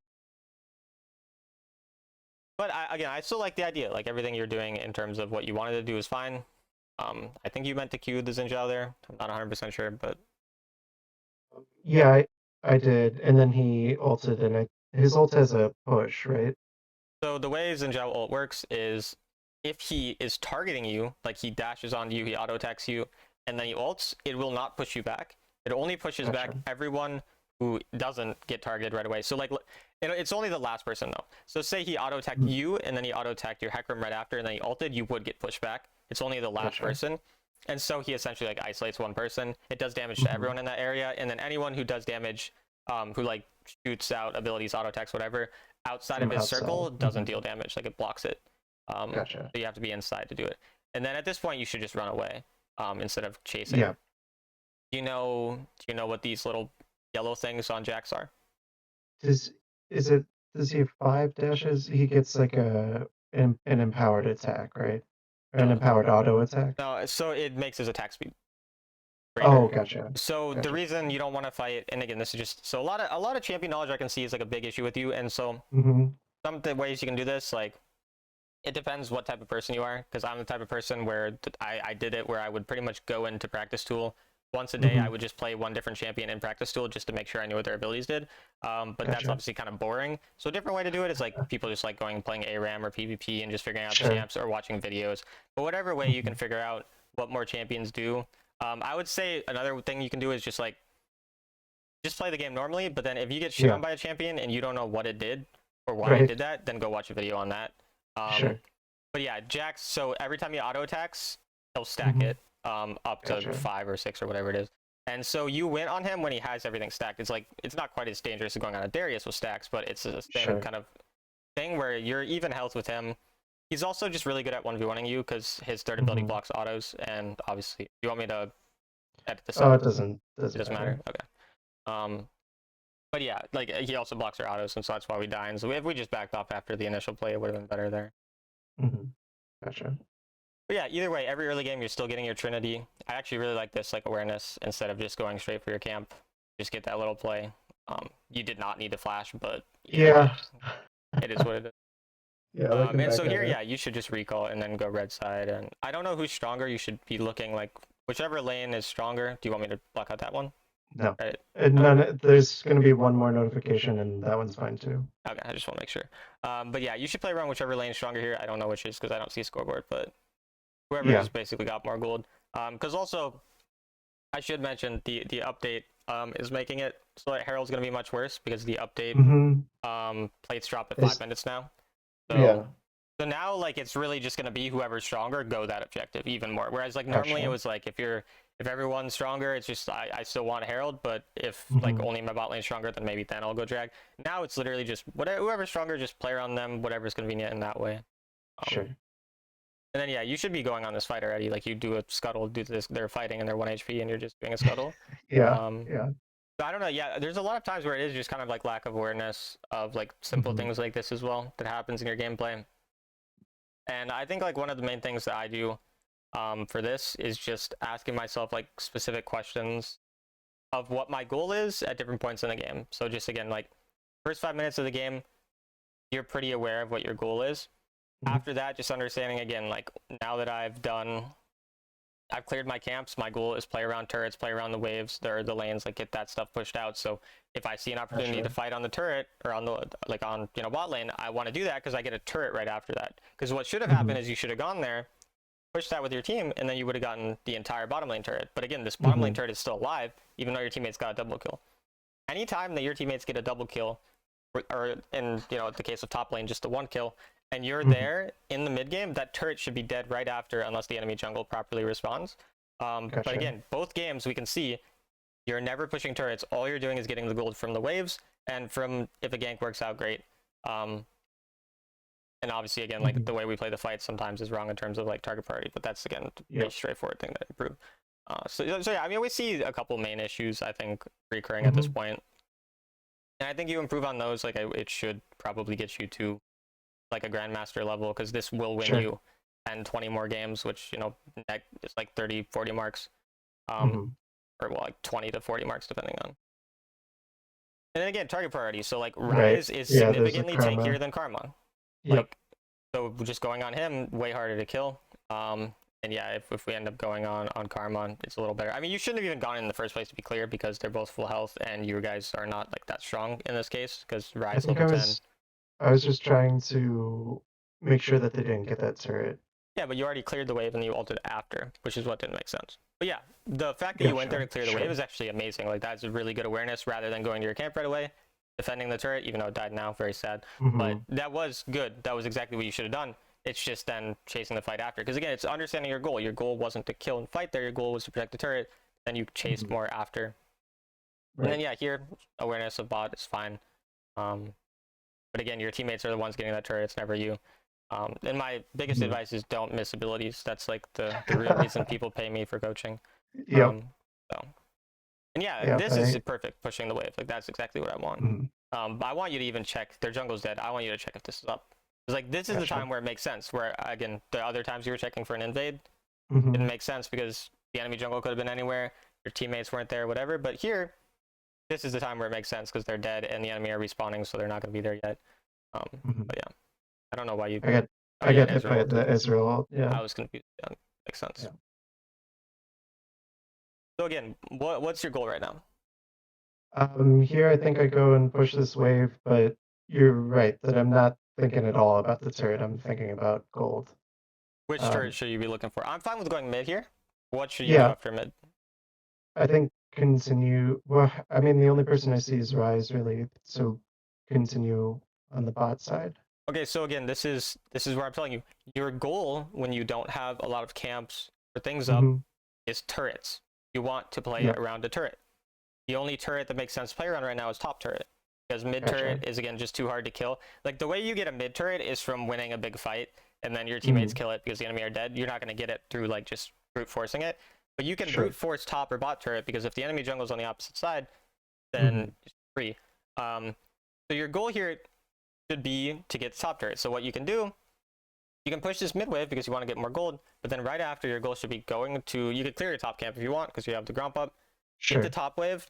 But again, I still like the idea. Like everything you're doing in terms of what you wanted to do is fine. I think you meant to Q the Zinjao there. I'm not 100% sure, but yeah, I did. And then he ulted, and his ult has a push, right? So the way Zinjao ult works is if he is targeting you, like he dashes onto you, he auto attacks you, and then he ults, it will not push you back. It only pushes back everyone who doesn't get targeted right away. So like it's only the last person though. So say he auto attacked you and then he auto attacked your Hecarim right after and then he ulted, you would get pushed back. It's only the last person. And so he essentially like isolates one person. It does damage to everyone in that area, and then anyone who does damage, who like shoots out abilities, auto attacks, whatever, outside of his circle doesn't deal damage. Like it blocks it. So you have to be inside to do it. And then at this point, you should just run away instead of chasing. Yeah. Do you know what these little yellow things on Jax are? Does he have 5 dashes? He gets like an empowered attack, right? Or an empowered auto attack? No, so it makes his attack speed greater. Oh, gotcha. So the reason you don't want to fight, and again, this is just so a lot of champion knowledge I can see is like a big issue with you, and so some of the ways you can do this, like it depends what type of person you are, because I'm the type of person where I did it where I would pretty much go into practice tool once a day. I would just play one different champion in practice tool just to make sure I knew what their abilities did. But that's obviously kind of boring. So a different way to do it is like people just like going and playing ARAM or PvP and just figuring out the champs or watching videos. But whatever way you can figure out what more champions do. I would say another thing you can do is just play the game normally, but then if you get shit on by a champion and you don't know what it did or why it did that, then go watch a video on that. But yeah, Jax, so every time he auto attacks, he'll stack it up to 5 or 6 or whatever it is. And so you win on him when he has everything stacked. It's like, it's not quite as dangerous as going on a Darius with stacks, but it's a kind of thing where you're even health with him. He's also just really good at 1v1ing you because his third ability blocks autos, and obviously, you want me to edit this out? It doesn't matter. Okay. But yeah, like he also blocks our autos, and so that's why we die. And so if we just backed off after the initial play, it would have been better there. Gotcha. But yeah, either way, every early game you're still getting your Trinity. I actually really like this like awareness instead of just going straight for your camp. Just get that little play. You did not need to flash, but yeah, it is what it is. Yeah, and so here, yeah, you should just recall and then go red side. And I don't know who's stronger. You should be looking like whichever lane is stronger. Do you want me to block out that one? No. Right. There's going to be one more notification, and that one's fine too. Okay, I just want to make sure. But yeah, you should play around whichever lane is stronger here. I don't know which is because I don't see a scoreboard, but whoever has basically got more gold. Because also, I should mention the update is making it so that Herald's going to be much worse because the update plates drop at 5 minutes now. So, so now like it's really just going to be whoever's stronger go that objective even more. Whereas like normally it was like if everyone's stronger, it's just I still want Herald, but if like only my bot lane's stronger, then maybe I'll go drag. Now it's literally just whoever's stronger, just play around them, whatever's convenient in that way. And then yeah, you should be going on this fight already. Like you do a scuttle, do this, they're fighting and they're 1 HP and you're just doing a scuttle. I don't know. Yeah, there's a lot of times where it is just kind of like lack of awareness of like simple things like this as well that happens in your gameplay. And I think like one of the main things that I do for this is just asking myself like specific questions of what my goal is at different points in the game. So just again, like first 5 minutes of the game, you're pretty aware of what your goal is. After that, just understanding again, like now that I've cleared my camps, my goal is play around turrets, play around the waves, the lanes, like get that stuff pushed out. So if I see an opportunity to fight on the turret or on the bot lane, I want to do that because I get a turret right after that. Because what should have happened is you should have gone there, pushed that with your team, and then you would have gotten the entire bottom lane turret. But again, this bottom lane turret is still alive, even though your teammates got a double kill. Anytime that your teammates get a double kill, or in the case of top lane, just the 1 kill, and you're there in the mid game, that turret should be dead right after, unless the enemy jungle properly responds. But again, both games we can see you're never pushing turrets. All you're doing is getting the gold from the waves, And from if a gank works out, great. And obviously, again, like the way we play the fight sometimes is wrong in terms of like target priority, but that's again a pretty straightforward thing to improve. So yeah, I mean, we see a couple main issues I think recurring at this point, and I think you improve on those, like it should probably get you to like a grandmaster level, because this will win you 10, 20 more games, which is like 30, 40 marks, or well, like 20 to 40 marks depending on. And then again, target priority. So like Rise is significantly tankier than Karma. Like, so just going on him, way harder to kill. And yeah, if we end up going on Karma, it's a little better. I mean, you shouldn't have even gone in the first place, to be clear, because they're both full health, and you guys are not like that strong in this case, because Rise level 10. I was just trying to make sure that they didn't get that turret. Yeah, but you already cleared the wave and you ulted after, which is what didn't make sense. But yeah, the fact that you went there to clear the wave is actually amazing. Like, that's a really good awareness, rather than going to your camp right away, defending the turret, even though it died now, very sad. But that was good. That was exactly what you should have done. It's just then chasing the fight after. Because again, it's understanding your goal. Your goal wasn't to kill and fight there. Your goal was to protect the turret. Then you chased more after. And then yeah, here, awareness of bot is fine. But again, your teammates are the ones getting that turret. It's never you. And my biggest advice is don't miss abilities. That's like the real reason people pay me for coaching. So. And yeah, this is perfect, pushing the wave. Like, that's exactly what I want. But I want you to even check. Their jungle's dead. I want you to check if this is up. Because like, this is the time where it makes sense. Where again, the other times you were checking for an invade didn't make sense, because the enemy jungle could have been anywhere. Your teammates weren't there, whatever. But here, this is the time where it makes sense, because they're dead and the enemy are respawning, so they're not going to be there yet. But yeah, I don't know why you. I got hit by the Ezreal ult. Yeah. I was confused. Yeah, makes sense. Yeah. So again, what's your goal right now? Here I think I go and push this wave, but you're right that I'm not thinking at all about the turret. I'm thinking about gold. Which turret should you be looking for? I'm fine with going mid here. What should you do after mid? I think continue. Well, I mean, the only person I see is Rise, really. So continue on the bot side. Okay, so again, this is where I'm telling you, your goal when you don't have a lot of camps or things up is turrets. You want to play around a turret. The only turret that makes sense to play around right now is top turret, because mid turret is again just too hard to kill. Like, the way you get a mid turret is from winning a big fight and then your teammates kill it because the enemy are dead. You're not going to get it through like just brute forcing it, but you can brute force top or bot turret, because if the enemy jungle's on the opposite side, then it's free. So your goal here should be to get the top turret. So what you can do, you can push this mid wave because you want to get more gold, but then right after, your goal should be going to, you could clear your top camp if you want, because you have the gromp up, get the top wave,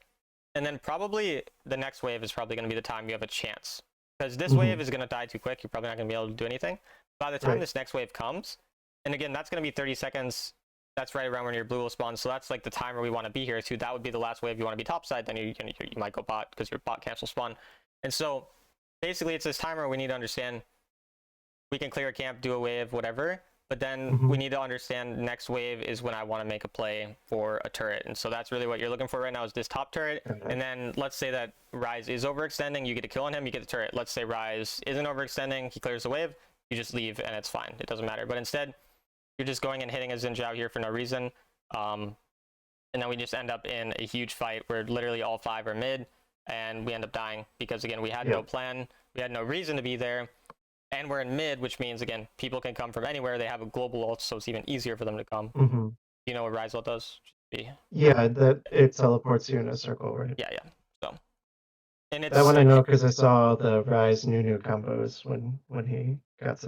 and then probably the next wave is probably going to be the time you have a chance, because this wave is going to die too quick. You're probably not going to be able to do anything. By the time this next wave comes, and again, that's going to be 30 seconds. That's right around when your blue will spawn. So that's like the time where we want to be here too. That would be the last wave you want to be topside. Then you might go bot, because your bot camps will spawn. And so basically, it's this timer we need to understand. We can clear a camp, do a wave, whatever. But then we need to understand next wave is when I want to make a play for a turret. And so that's really what you're looking for right now, is this top turret. And then let's say that Rise is overextending. You get a kill on him, you get the turret. Let's say Rise isn't overextending. He clears the wave. You just leave and it's fine. It doesn't matter. But instead, you're just going and hitting a Xin Zhao here for no reason. And then we just end up in a huge fight where literally all 5 are mid. And we end up dying because, again, we had no plan. We had no reason to be there. And we're in mid, which means, again, people can come from anywhere. They have a global ult, so it's even easier for them to come. You know what Rise ult does? Yeah, that it teleports you in a circle, right? Yeah. So, and it's that one I know, because I saw the Rise Nunu combos when he got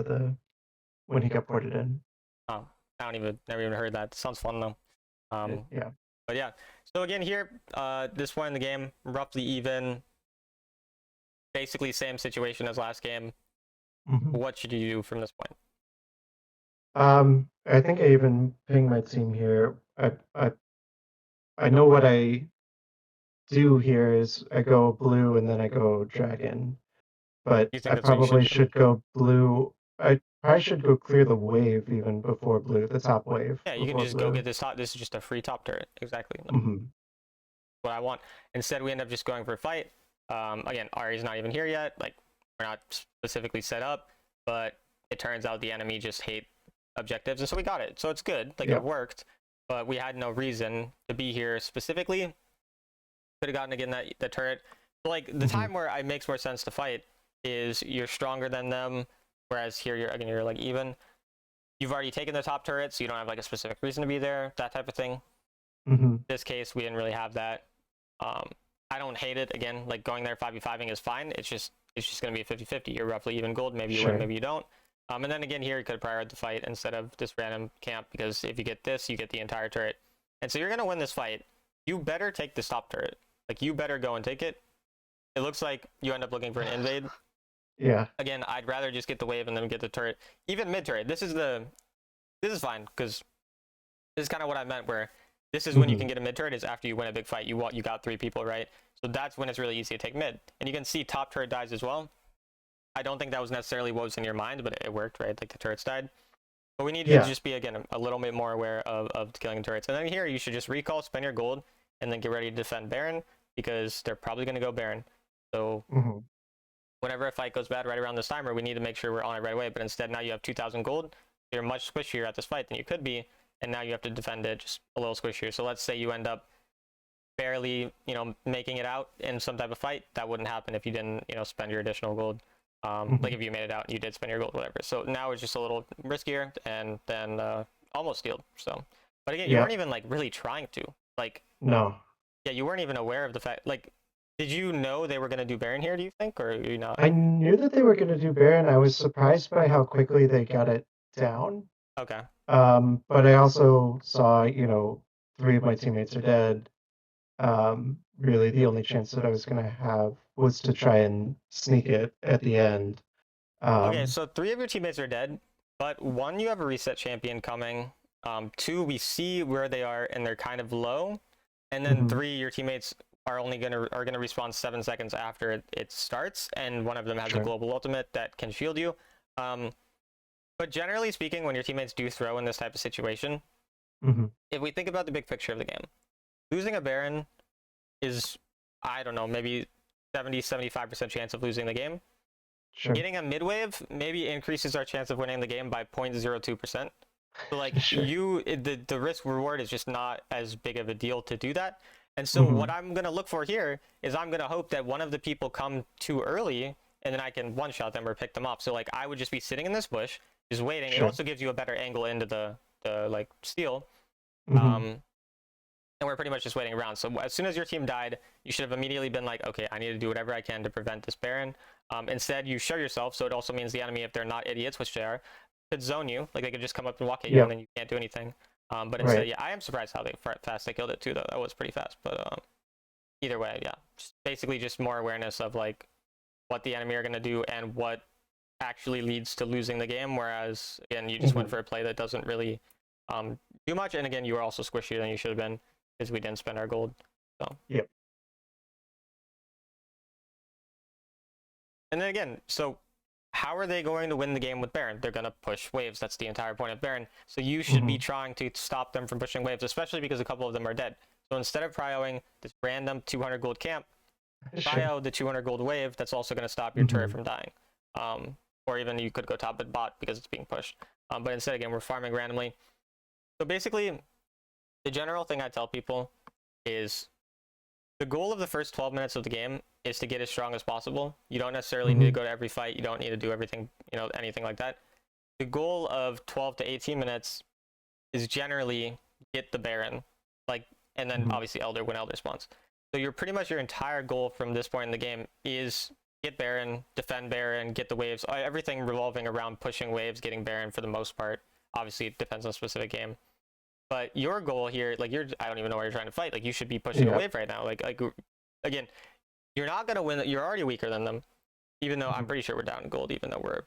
when he got ported in. Oh, never even heard that. Sounds fun though. Yeah. But yeah, so again here, this point in the game, roughly even, basically same situation as last game. What should you do from this point? I think I even ping my team here. I know what I do here is I go blue and then I go dragon, but I probably should go blue. I should go clear the wave even before blue, the top wave. Yeah, you can just go get this top. This is just a free top turret. Exactly. What I want. Instead, we end up just going for a fight. Again, Ari's not even here yet. Like, we're not specifically set up, but it turns out the enemy just hate objectives, and so we got it. So it's good. Like, it worked, but we had no reason to be here specifically. Could have gotten again that turret. Like the time where it makes more sense to fight is you're stronger than them, whereas here you're like even. You've already taken the top turret, so you don't have like a specific reason to be there, that type of thing. In this case, we didn't really have that. I don't hate it. Again, like going there 5v5ing is fine. It's just going to be a 50-50. You're roughly even gold. Maybe you win, maybe you don't. And then again here, you could prioritize the fight instead of this random camp, because if you get this, you get the entire turret. And so you're going to win this fight. You better take this top turret. Like, you better go and take it. It looks like you end up looking for an invade. Yeah. Again, I'd rather just get the wave and then get the turret. Even mid turret. This is fine, because this is kind of what I meant, where this is when you can get a mid turret, is after you win a big fight. You got 3 people, right? So that's when it's really easy to take mid. And you can see top turret dies as well. I don't think that was necessarily what was in your mind, but it worked, right? Like the turrets died. But we need to just be, again, a little bit more aware of killing turrets. And then here, you should just recall, spend your gold, and then get ready to defend Baron, because they're probably going to go Baron. So whenever a fight goes bad right around this timer, we need to make sure we're on it right away. But instead, now you have 2,000 gold. You're much squishier at this fight than you could be. And now you have to defend it just a little squishier. So let's say you end up barely, making it out in some type of fight. That wouldn't happen if you didn't, spend your additional gold. Like if you made it out and you did spend your gold, whatever. So now it's just a little riskier, and then almost stealed. So, but again, you weren't even like really trying to. Like, no. Yeah, you weren't even aware of the fact. Like, did you know they were going to do Baron here, do you think, or are you not? I knew that they were going to do Baron. I was surprised by how quickly they got it down. Okay. But I also saw, 3 of my teammates are dead. Really, the only chance that I was going to have was to try and sneak it at the end. Okay, so 3 of your teammates are dead, but 1, you have a reset champion coming. 2, we see where they are, and they're kind of low. And then 3, your teammates are only gonna respawn 7 seconds after it starts, and one of them has a global ultimate that can shield you. But generally speaking, when your teammates do throw in this type of situation, if we think about the big picture of the game, losing a Baron is, I don't know, maybe 70-75% chance of losing the game. Getting a mid wave maybe increases our chance of winning the game by 0.02%. So like the risk reward is just not as big of a deal to do that. And so what I'm going to look for here is I'm going to hope that one of the people come too early, and then I can one-shot them or pick them up. So like I would just be sitting in this bush, just waiting. It also gives you a better angle into the like steal. And we're pretty much just waiting around. So as soon as your team died, you should have immediately been like, okay, I need to do whatever I can to prevent this Baron. Instead, you show yourself, so it also means the enemy, if they're not idiots, which they are, could zone you. Like they could just come up and walk at you, and then you can't do anything. But instead, I am surprised how fast they killed it too, though. That was pretty fast. But either way, basically just more awareness of like what the enemy are going to do and what actually leads to losing the game. Whereas again, you just went for a play that doesn't really do much. And again, you were also squishier than you should have been, because we didn't spend our gold. So and then again, so how are they going to win the game with Baron? They're going to push waves. That's the entire point of Baron. So you should be trying to stop them from pushing waves, especially because a couple of them are dead. So instead of prioing this random 200 gold camp, prio the 200 gold wave. That's also going to stop your turret from dying. Or even you could go top at bot because it's being pushed. But instead, again, we're farming randomly. So basically, the general thing I tell people is the goal of the first 12 minutes of the game is to get as strong as possible. You don't necessarily need to go to every fight. You don't need to do everything, anything like that. The goal of 12 to 18 minutes is generally get the Baron, and then obviously Elder when Elder spawns. So you're pretty much your entire goal from this point in the game is get Baron, defend Baron, get the waves, everything revolving around pushing waves, getting Baron for the most part. Obviously, it depends on a specific game. But your goal here, I don't even know where you're trying to fight. Like, you should be pushing a wave right now. Again, you're not going to win. You're already weaker than them, even though I'm pretty sure we're down in gold, even though we're...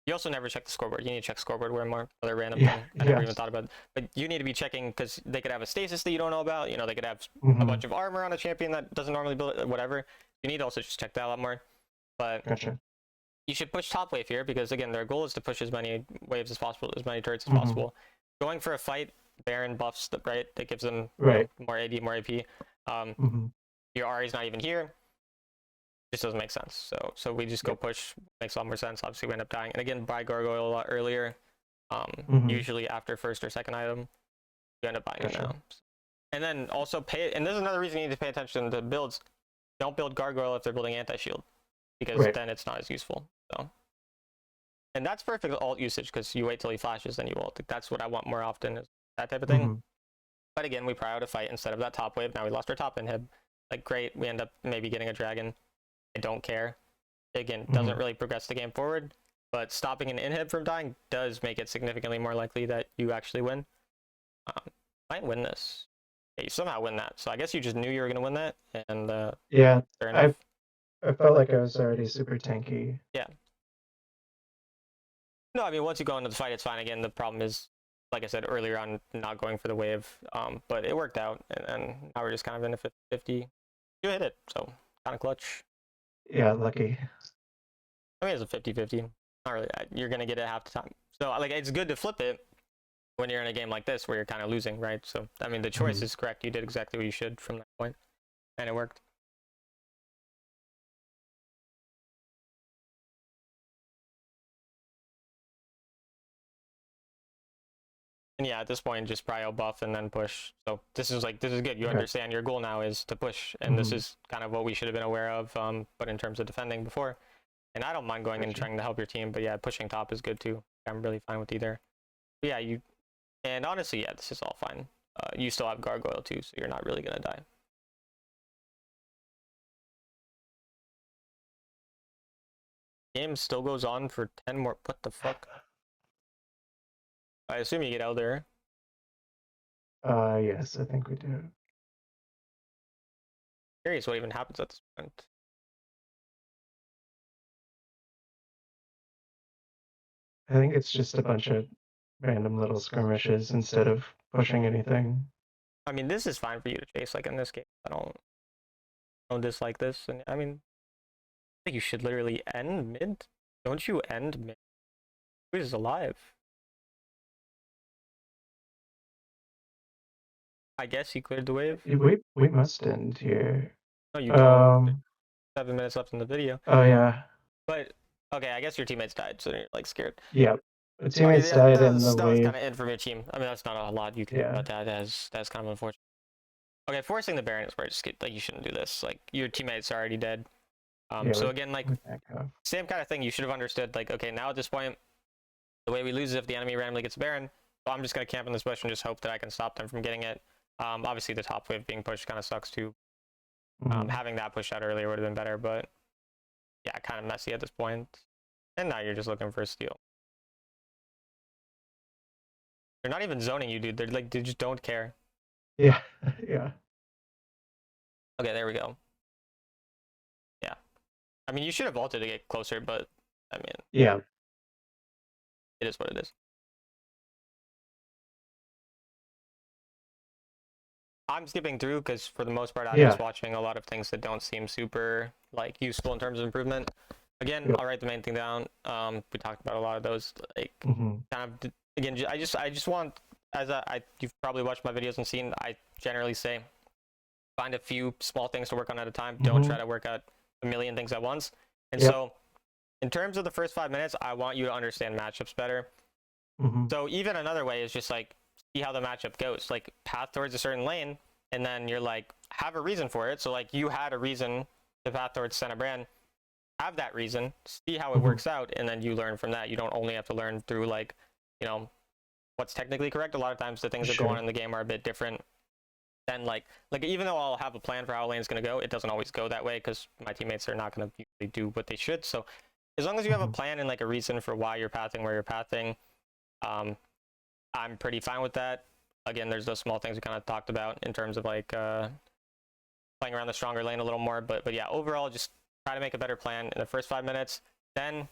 You also never check the scoreboard. You need to check scoreboard way more. Other random thing I never even thought about. But you need to be checking, because they could have a stasis that you don't know about. They could have a bunch of armor on a champion that doesn't normally build it, whatever. You need to also just check that a lot more. But you should push top wave here, because, again, their goal is to push as many waves as possible, as many turrets as possible. Going for a fight, Baron buffs, right? That gives them more AD, more AP. Your Ari's not even here. Just doesn't make sense. So we just go push. Makes a lot more sense. Obviously, we end up dying. And again, buy Gargoyle a lot earlier. Usually after first or second item, you end up buying it now. And then also and there's another reason you need to pay attention to builds. don't build gargoyle if they're building anti-shield, because Right. then it's not as useful. So, and that's perfect alt usage because you wait till he flashes, then you ult. That's what I want more often, is that type of thing. Mhm. But again, we prior to fight instead of that top wave. Now we lost our top inhib. Like, great, we end up maybe getting a dragon. I don't care. Again, doesn't Mhm. really progress the game forward, but stopping an inhib from dying does make it significantly more likely that you actually win. Might win this. Yeah, you somehow win that. So I guess you just knew you were going to win that, and Yeah, fair enough. I felt like I was already super tanky. Yeah. No, I mean, once you go into the fight, it's fine. Again, the problem is, like I said earlier on, not going for the wave. But it worked out, and now we're just kind of in a 50-50. You hit it, so kind of clutch. Yeah, lucky. I mean, it's a 50-50. Not really. You're going to get it half the time. So, like, it's good to flip it when you're in a game like this where you're kind of losing, right? So, I mean, the choice is correct. You did exactly what you should from that point, and it worked. And yeah, at this point, just prio buff and then push. So this is good. You understand your goal now is to push, and this is kind of what we should have been aware of. But in terms of defending before, and I don't mind going and trying to help your team, but yeah, pushing top is good too. I'm really fine with either. But yeah, and honestly, yeah, this is all fine. You still have gargoyle too, so you're not really gonna die. Game still goes on for 10 more. What the fuck? I assume you get Elder. Yes, I think we do. Curious what even happens at this point. I think it's just a bunch of random little skirmishes instead of pushing anything. I mean, this is fine for you to chase. Like in this game, I don't dislike this, and I mean, think you should literally end mid. Don't you end mid? Who is alive? I guess he cleared the wave. We must end here. No, you don't. Um. 7 minutes left in the video. Oh yeah. But okay, I guess your teammates died, so you're like scared. Yeah. The Okay, teammates yeah, died that in the was kind wave. of it from your team. I mean, that's not a lot you can do about that. That's kind of unfortunate. Okay, forcing the Baron is where just like you shouldn't do this. Like your teammates are already dead. So again, like same kind of thing. You should have understood. Like, okay, now at this point, the way we lose is if the enemy randomly gets a Baron. So I'm just gonna camp in this bush and just hope that I can stop them from getting it. Obviously the top wave being pushed kind of sucks too. Having that pushed out earlier would have been better, but yeah, kind of messy at this point. And now you're just looking for a steal. They're not even zoning you, dude. They just don't care. Yeah, yeah. Okay, there we go. Yeah. I mean, you should have ulted to get closer, but I mean, yeah, it is what it is. I'm skipping through because for the most part, I'm just watching a lot of things that don't seem super like useful in terms of improvement. Again, I'll write the main thing down. We talked about a lot of those. Like, kind of again, I just want, as you've probably watched my videos and seen, I generally say, find a few small things to work on at a time. Don't try to work out a million things at once. And so, in terms of the first 5 minutes, I want you to understand matchups better. So even another way is just like see how the matchup goes. Like path towards a certain lane, and then you're like have a reason for it. So like you had a reason to path towards Brand. Have that reason, see how it works out, and then you learn from that. You don't only have to learn through like, you know, what's technically correct. A lot of times the things that go on in the game are a bit different than like even though I'll have a plan for how a lane is going to go, it doesn't always go that way because my teammates are not going to usually do what they should. So as long as you have a plan and like a reason for why you're pathing where you're pathing, I'm pretty fine with that. Again, there's those small things we kind of talked about in terms of like playing around the stronger lane a little more, but yeah, overall just try to make a better plan in the first 5 minutes. Then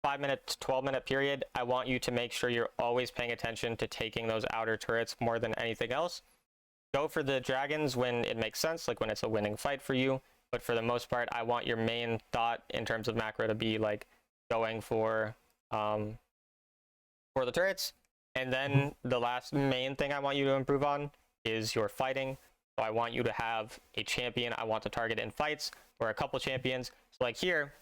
5 minute, 12-minute period, I want you to make sure you're always paying attention to taking those outer turrets more than anything else. Go for the dragons when it makes sense, like when it's a winning fight for you. But for the most part, I want your main thought in terms of macro to be like going for the turrets. And then the last main thing I want you to improve on is your fighting. So I want you to have a champion I want to target in fights, or a couple champions. So like here,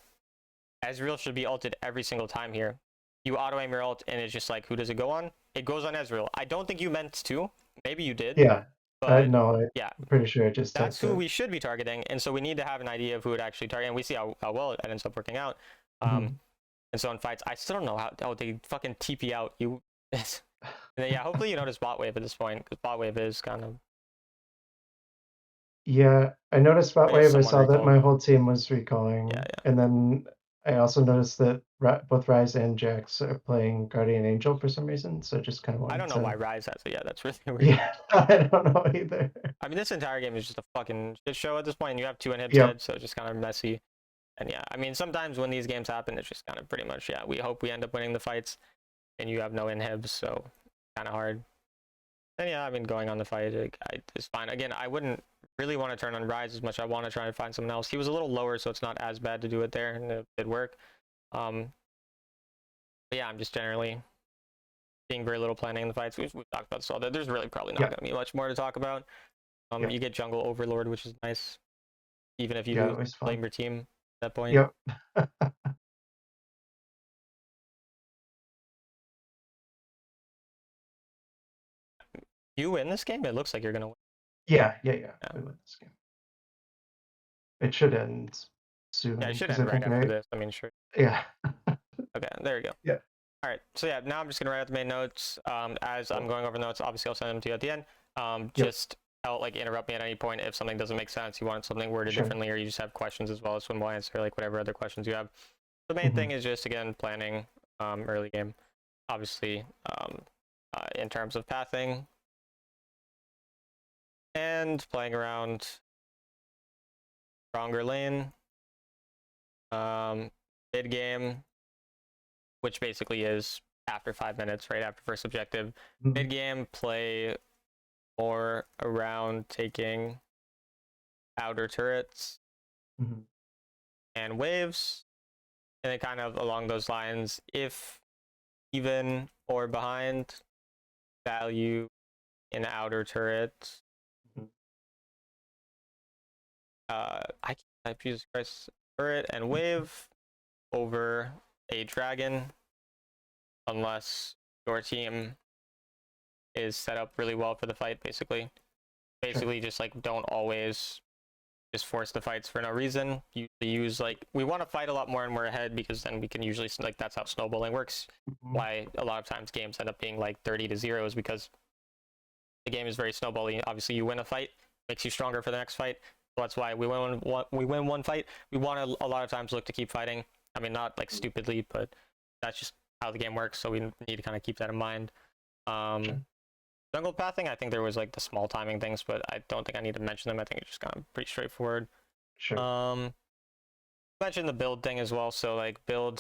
Ezreal should be ulted every single time here. You auto aim your ult, and it's just like, who does it go on? It goes on Ezreal. I don't think you meant to. Maybe you did. Yeah. But no, yeah, I'm pretty sure I just that's typed who it. we should be targeting, and so we need to have an idea of who would actually target, and we see how well it ends up working out. Mhm. And so in fights, I still don't know how they fucking TP out you. And then, yeah, hopefully you notice bot wave at this point, because bot wave is kind of Yeah, I noticed Spot I guess Wave. I someone saw that recalled. my whole team was Yeah, recalling, yeah. and then I also noticed that both Rise and Jax are playing Guardian Angel for some reason. So just kind of I wanted don't know why to. Rise has it. Yeah, that's really weird. Yeah, I don't know either. I mean, this entire game is just a fucking shit show at this point. And you have two inhibs Yep. dead, so it's just kind of messy. And yeah, I mean, sometimes when these games happen, it's just kind of pretty much, yeah, we hope we end up winning the fights, and you have no inhibs, so kind of hard. And yeah, I mean, going on the fight is fine. Again, I wouldn't really want to turn on Rise as much. I want to try and find someone else. He was a little lower, so it's not as bad to do it there, and it did work. But yeah, I'm just generally seeing very little planning in the fights. We've talked about this all day. There's really probably not Yeah. going to be much more to talk about. Yeah. You get jungle overlord, which is nice, even if you Yeah, lose, always blame fun. your team at that point. Yep. You win this game, it looks like you're going to win. Yeah. Yeah. We win this game. It should end soon. Yeah, it should 'cause end I right think after this. I mean, sure. Yeah. Okay, there you go. Yeah. All right, so yeah, now I'm just gonna write out the main notes. As I'm going over notes, obviously I'll send them to you at the end. Just like interrupt me at any point if something doesn't make sense, you want something worded Sure. differently, or you just have questions as well. As one will answer like whatever other questions you have. The main thing is just again planning early game, obviously in terms of pathing and playing around stronger lane, mid game, which basically is after 5 minutes, right after first objective. Mid game, play more around taking outer turrets and waves, and then kind of along those lines, if even or behind, value in outer turrets. I can't type Jesus Christ, turret and wave over a dragon, unless your team is set up really well for the fight. Basically just like don't always just force the fights for no reason. You use like, we want to fight a lot more and we're ahead, because then we can usually, like, that's how snowballing works. Why a lot of times games end up being like 30-0 is because the game is very snowballing. Obviously you win a fight, makes you stronger for the next fight. So that's why we win one fight, we want to a lot of times look to keep fighting. I mean, not like stupidly, but that's just how the game works, so we need to kind of keep that in mind. Jungle pathing, I think there was like the small timing things, but I don't think I need to mention them. I think it's just kind of pretty straightforward. Sure. Mention the build thing as well. So like build,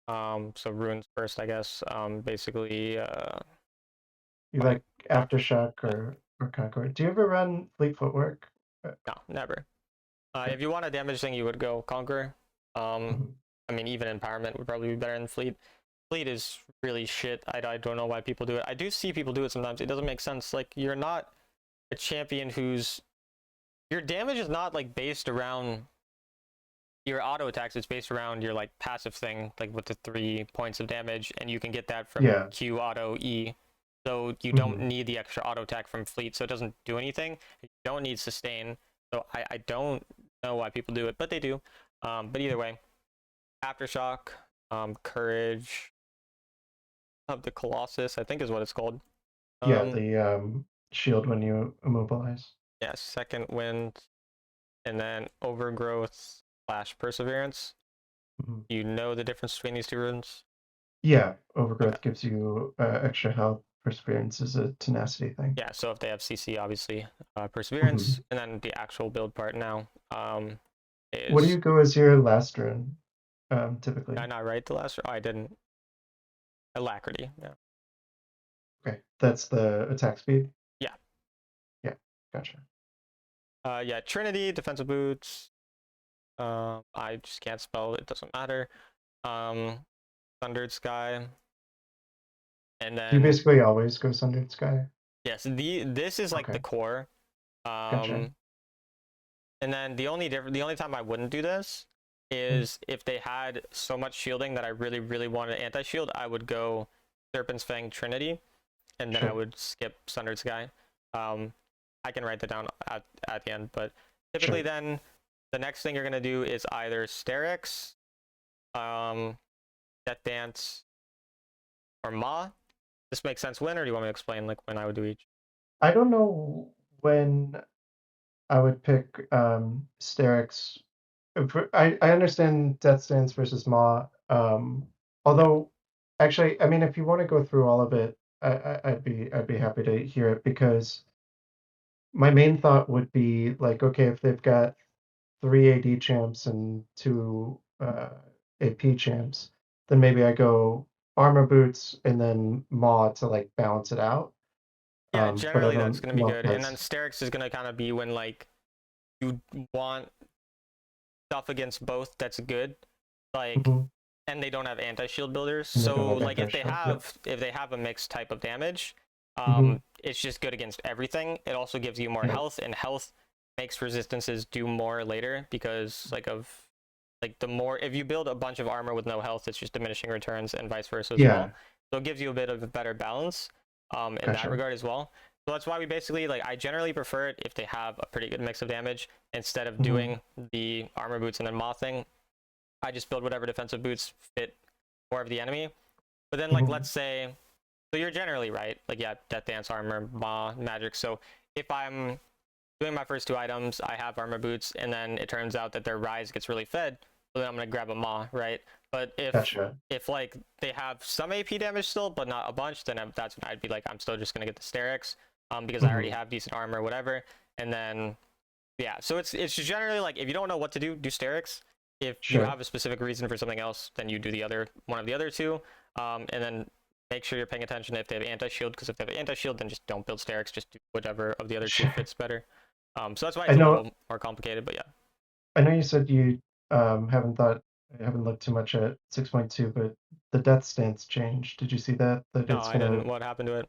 so runes first, I guess. Basically, You like Aftershock or Concord? Do you ever run Fleet Footwork? no, never. If you want a damage thing, you would go Conquer. I mean, even Empowerment would probably be better than Fleet. Fleet is really shit. I don't know why people do it. I do see people do it sometimes. It doesn't make sense. Like, you're not a champion whose, your damage is not like based around your auto attacks. It's based around your like passive thing, like with the 3 points of damage, and you can get that from Q, auto, E. So you don't need the extra auto attack from Fleet, so it doesn't do anything. You don't need sustain. So I don't know why people do it, but they do. But either way, Aftershock, Courage of the Colossus, I think is what it's called. The shield when you immobilize. Yeah, Second Wind, and then Overgrowth / Perseverance. You know the difference between these two runes? Yeah, Overgrowth gives you extra health. Perseverance is a tenacity thing. Yeah, so if they have CC, obviously, Perseverance, and then the actual build part now is... What do you go as your last rune, typically? Did I not write the last rune? Oh, I didn't. Alacrity, yeah. Okay, that's the attack speed? Yeah. Yeah, gotcha. Yeah, Trinity, defensive boots. I just can't spell, it doesn't matter. Thundered Sky. And then... You basically always go Sundered Sky? Yes, this is like the core. Gotcha. And then the only time I wouldn't do this is if they had so much shielding that I really, really wanted anti-shield, I would go Serpent's Fang Trinity, and then I would skip Sundered Sky. I can write that down at the end. But typically, Sure. then the next thing you're gonna do is either Sterix, Death Dance, or Ma. This makes sense when, or do you want me to explain like when I would do each? I don't know when I would pick Sterix. I understand Death Stance versus Maw. Yeah, Although, actually, I mean, if you want to go through all of it, I'd be happy to hear it because my main thought would be like, okay, if they've got three AD champs and two AP champs, then maybe I go armor boots and then Maw to like balance it out. yeah. But I Generally, that's don't gonna be know if good. And then that's. Sterix is gonna kind of be when like you want stuff against both that's good, like, Mhm. and they don't have anti-shield builders. And they don't So have like anti-shield. Yep. if they have a mixed type of damage, Hmm. it's just good against everything. It also gives you more Yep. health, and health makes resistances do more later because like the more if you build a bunch of armor with no health, it's just diminishing returns and vice versa as Yeah. well. So it gives you a bit of a better balance in that Gotcha. regard as well. So that's why we basically like I generally prefer it if they have a pretty good mix of damage instead of Hmm. doing the armor boots and then mothing. I just build whatever defensive boots fit more of the enemy. But then like Hmm. let's say so you're generally right. Like yeah, death dance armor, magic. So if I'm doing my first two items, I have armor boots, and then it turns out that their rise gets really fed, so then I'm gonna grab a maw, right? But Gotcha. if like they have some AP damage still, but not a bunch, then that's when I'd be like, I'm still just gonna get the Sterix, because I already Hmm. have decent armor, whatever. And then yeah, so it's generally like if you don't know what to do Sterix. If you Sure. have a specific reason for something else, then you do the other one of the other two, and then make sure you're paying attention if they have anti-shield, because if they have anti-shield, then just don't build Sterix, just do whatever of the other two Sure. fits better. So that's why I it's a know. little more complicated, but yeah. I know you said you haven't looked too much at 6.2, but the death stance changed. Did you see that? That No, it's I gonna didn't. What happened to it?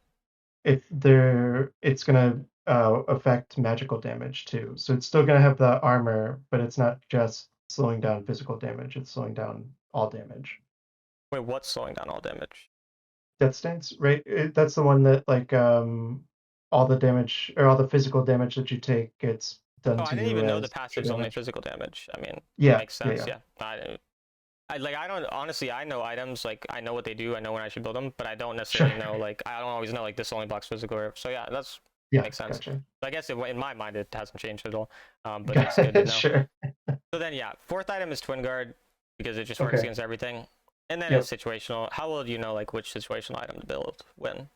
if there it's gonna affect magical damage too. So it's still gonna have the armor, but it's not just slowing down physical damage. It's slowing down all damage. Wait, what's slowing down all damage? Death stance, right? That's the one that like all the damage or all the physical damage that you take gets Oh, done I to didn't you even know the as extra passive's only damage. physical damage. I mean, Yeah, makes yeah, sense. yeah. Yeah. I like I don't honestly I know items like I know what they do. I know when I should build them, but I don't Sure. necessarily know like I don't always know like this only blocks physical. So yeah, that's Yeah, makes sense. gotcha. So I guess in my mind it hasn't changed at all. But it's Got good to it, know. sure. So then yeah, fourth item is Twin Guard because it just works Okay. against everything. And then it's Yep. situational. How will you know like which situational item to build when?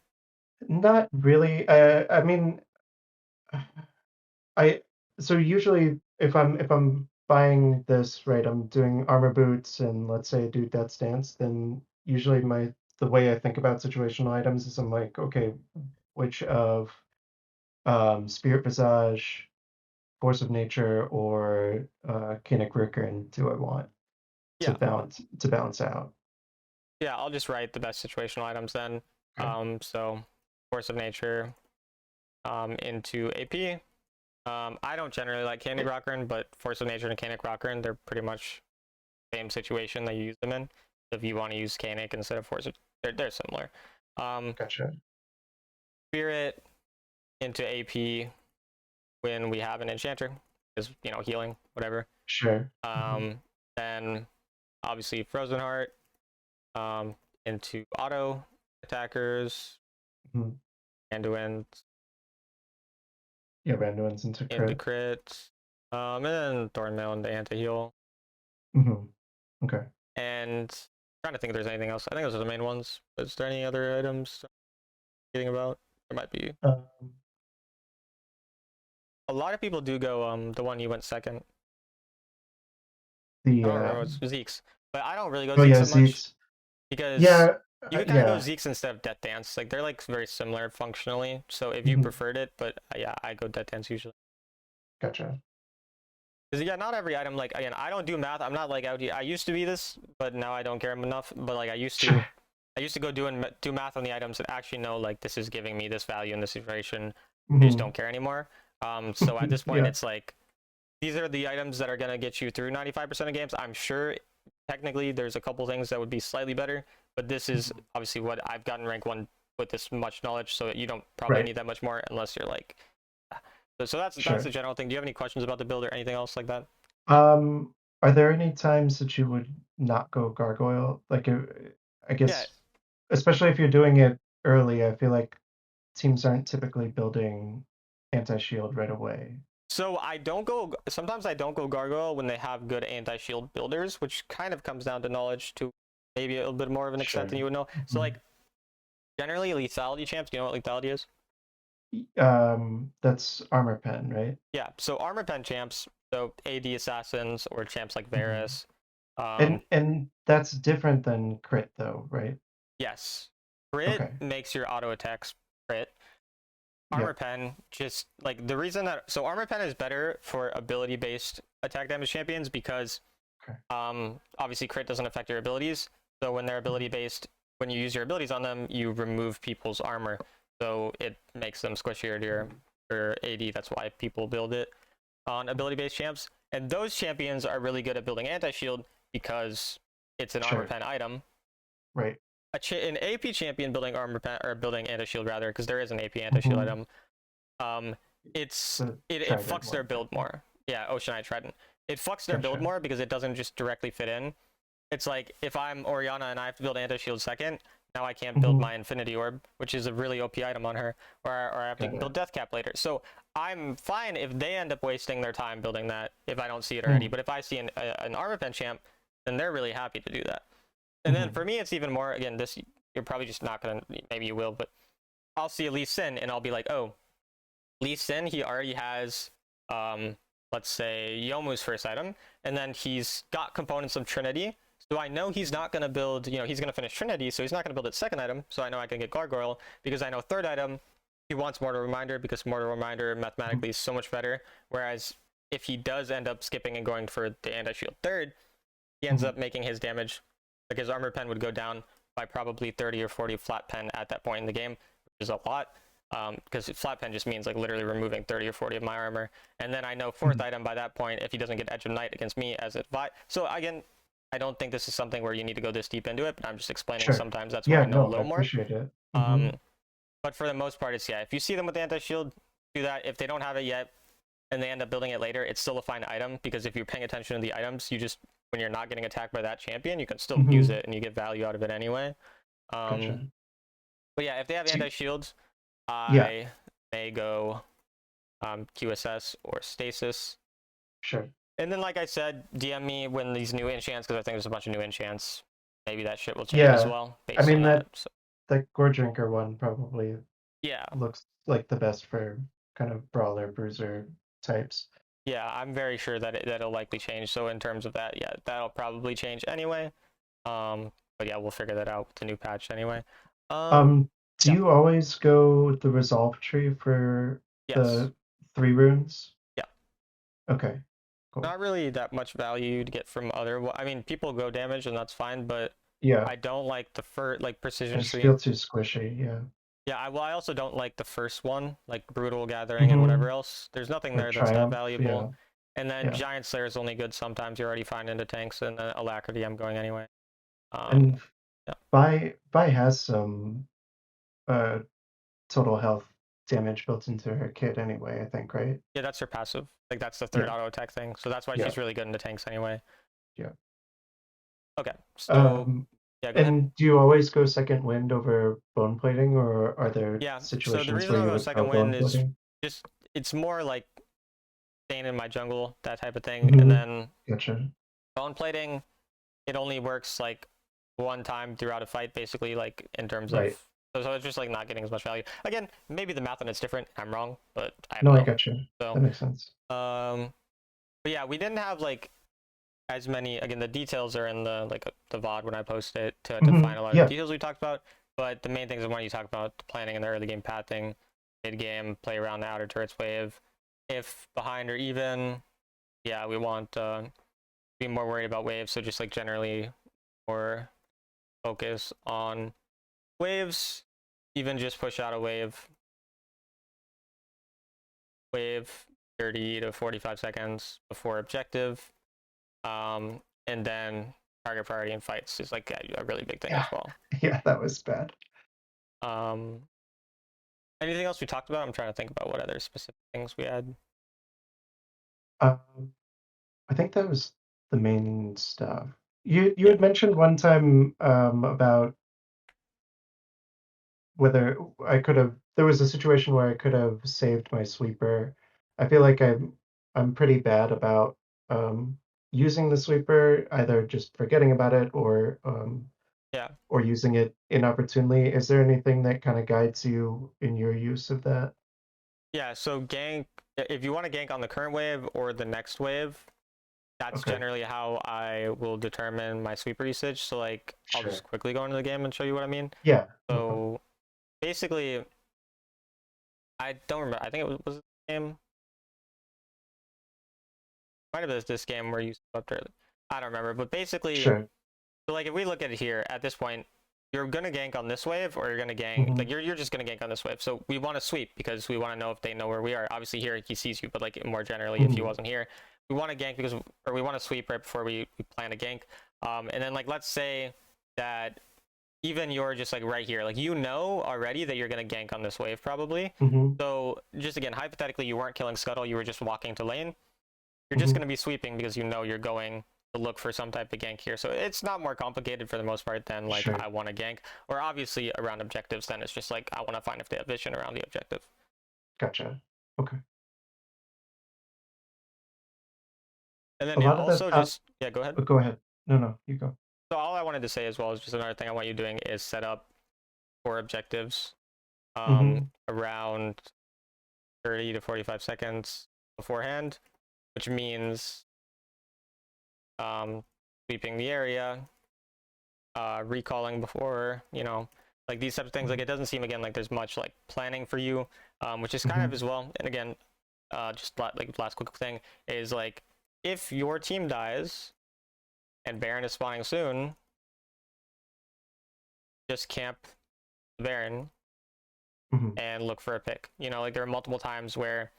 Not really. I mean, I so usually if I'm buying this, right, I'm doing armor boots and let's say I do death stance, then usually the way I think about situational items is I'm like, okay, which of Spirit Visage, Force of Nature, or Kinnick Rickern do I want Yeah. to balance out? Yeah, I'll just write the best situational items then. Okay. So Force of Nature into AP. I don't generally like Candy Rockern, but Force of Nature and Canic Rockern, they're pretty much the same situation that you use them in. If you want to use Canic instead of Force, they're similar. Um, Gotcha. Spirit into AP when we have an Enchanter, is healing, whatever. Sure. Hmm. Um, then obviously Frozen Heart into auto attackers, Hmm. Anduin Yeah, Randuin's into into crit. crits, and then Thornmail into anti-heal. Hmm. Okay. And I'm trying to think if there's anything else. I think those are the main ones. But is there any other items I'm forgetting about? There might be. Um, A lot of people do go the one you went second. I the don't remember what's Zeke's, but I don't really go oh Zeke's yeah, that much Zeke's. because Yeah, you could kind of go yeah. Zeke's instead of Death Dance. Like they're like very similar functionally. So if you Mhm. preferred it, but yeah, I go Death Dance usually. Gotcha. Because yeah, not every item. Like again, I don't do math. I'm not like out. I used to be this, but now I don't care enough. But like I used to. Sure. I used to go do math on the items and actually know like this is giving me this value in this situation. I just Hmm. don't care anymore. So at this point, Yeah. it's like these are the items that are gonna get you through 95% of games. I'm sure technically there's a couple things that would be slightly better, but this is Mhm. obviously what I've gotten rank one with this much knowledge, so you don't probably Right. need that much more unless you're like. So that's Sure. the general thing. Do you have any questions about the build or anything else like that? Are there any times that you would not go gargoyle? Like, I Yeah. guess, especially if you're doing it early, I feel like teams aren't typically building anti-shield right away. So I don't go. Sometimes I don't go gargoyle when they have good anti-shield builders, which kind of comes down to knowledge to maybe a little bit more of an extent Sure. than you would know. So Mhm. like generally lethality champs. Do you know what lethality is? That's armor pen, right? Yeah. So armor pen champs. So AD assassins or champs like Mhm. Varus. Um, And that's different than crit though, right? yes. Crit Okay. makes your auto attacks crit. Armor Yep. pen just like the reason that armor pen is better for ability based attack damage champions because Okay. obviously crit doesn't affect your abilities, so when they're ability Mhm. based, when you use your abilities on them you remove people's armor, so it makes them squishier to your AD. That's why people build it on ability based champs, and those champions are really good at building anti-shield because it's an armor Sure. pen item. Right. An AP champion building armor pen or building anti-shield rather, because there is an AP anti-shield Mhm. item. um, The it trident fucks their one, right? build Yeah. more. Yeah, Oceanite Trident. It fucks their build Gotcha. more because it doesn't just directly fit in. It's like if I'm Oriana and I have to build anti-shield second, now I can't build Mhm. my Infinity Orb, which is a really OP item on her, or I have to Got it. build Death Cap later. So I'm fine if they end up wasting their time building that if I don't see it already. Mm. But if I see an armor pen champ, then they're really happy to do that. And then Mhm. for me, it's even more. Again, this you're probably just not gonna. Maybe you will, but I'll see Lee Sin and I'll be like, oh, Lee Sin, he already has, let's say, Yomu's first item, and then he's got components of Trinity. So I know he's not going to build, he's going to finish Trinity, so he's not going to build its second item. So I know I can get Gargoyle because I know third item, he wants Mortal Reminder because Mortal Reminder Mhm. mathematically is so much better. Whereas if he does end up skipping and going for the anti shield third, he ends Mhm. up making his damage, like his armor pen would go down by probably 30 or 40 flat pen at that point in the game, which is a lot. Because flat pen just means like literally removing 30 or 40 of my armor. And then I know fourth Mhm. item by that point if he doesn't get Edge of Night against me as it So again, I don't think this is something where you need to go this deep into it, but I'm just explaining Sure. sometimes that's where Yeah, I know a no, I little more. appreciate it. Um, Mhm. but for the most part, it's yeah, if you see them with the anti-shield, do that. If they don't have it yet and they end up building it later, it's still a fine item because if you're paying attention to the items, you just when you're not getting attacked by that champion, you can still use Mhm. it and you get value out of it anyway. Um, Gotcha. but yeah, if they have Do anti-shields, Yeah, I may go QSS or Stasis. sure. And then, like I said, DM me when these new enchants, because I think there's a bunch of new enchants. Maybe that shit will change as Yeah. well I based on mean that. that So, that Gore Drinker one probably yeah, looks like the best for kind of brawler bruiser types. yeah, I'm very sure that that'll likely change. So in terms of that, yeah, that'll probably change anyway. But yeah, we'll figure that out with the new patch anyway. Um, Do yeah, you always go with the resolve tree for yes, the 3 runes? yeah. Okay, cool. Not really that much value to get from other. I mean, people go damage and that's fine, but Yeah, I don't like the first like I precision just tree. feel too squishy, yeah. Yeah, I also don't like the first one, like Brutal Gathering and Mm-hmm. whatever else. There's nothing Or there that's that Triumph, valuable. yeah, And then yeah. Giant Slayer is only good sometimes. You're already fine into tanks, and then Alacrity I'm going anyway. Um, And yeah, Vi has some uh total health damage built into her kit anyway, I think, right? yeah, that's her passive. Like that's the third Yeah, auto attack thing. So that's why yeah, she's really good into tanks anyway. yeah. Okay, so Um, yeah, go ahead. and do you always go second wind over bone plating, or are there Yeah, so the situations reason where I'll you go would go second bone wind is plating? just it's more like staying in my jungle, that type of thing. And Mm-hmm. then Gotcha. bone plating, it only works like one time throughout a fight, basically, like in terms of Right. so it's just like not getting as much value. Again, maybe the math on it's different. I'm wrong, but I No, don't I know. gotcha. So, That makes sense. but yeah, we didn't have like as many. Again, the details are in the like the VOD when I post it to Mm-hmm. define a lot of the Yeah. details we talked about. But the main things are when you talk about the planning and the early game pathing, mid game, play around the outer turrets wave. If behind or even, yeah, we want be more worried about waves. So just like generally more focus on waves, even just push out a wave 30 to 45 seconds before objective. And then target priority in fights is like a really big thing Yeah. as well. Yeah, that was bad. Um, Anything else we talked about? I'm trying to think about what other specific things we had. Um, I think that was the main stuff. You Yeah, had mentioned one time about whether I could have. There was a situation where I could have saved my sweeper. I feel like I'm pretty bad about um, using the sweeper, either just forgetting about it yeah. or using it inopportunely. Is there anything that kind of guides you in your use of that? Yeah, so gank, if you want to gank on the current wave or the next wave, that's Okay, generally how I will determine my sweeper usage. So like, I'll just sure. quickly go into the game and show you what I mean. Yeah, no problem. So basically, I don't remember. I think it was this game. Might have been this game where you swept early. I don't remember, but basically, Sure. so like if we look at it here at this point, you're gonna gank on this wave, or you're gonna gank Hmm. like you're just gonna gank on this wave. So we want to sweep because we want to know if they know where we are. Obviously here he sees you, but like more generally, if he Hmm. wasn't here, we want to gank because or we want to sweep right before we plan a gank. And then like let's say that even you're just like right here, like you know already that you're gonna gank on this wave probably. Hmm. So just again, hypothetically, you weren't killing Scuttle, you were just walking to lane. You're just Hmm. going to be sweeping because you know you're going to look for some type of gank here. So it's not more complicated for the most part than like Sure. I want to gank. Or obviously around objectives, then it's just like I want to find if they have vision around the objective. Gotcha. Okay. And A then yeah, lot of the also top. just yeah, go ahead. Oh, go ahead. No, no, you go. So all I wanted to say as well is just another thing I want you doing is set up for objectives Hmm. around 30 to 45 seconds beforehand, which means um, sweeping the area, recalling before, like these types of things. Like it doesn't seem again like there's much like planning for you, which is kind of Hmm. as well. And again, just like last quick thing is like if your team dies and Baron is spawning soon, just camp the Baron Hmm. and look for a pick. Like there are multiple times where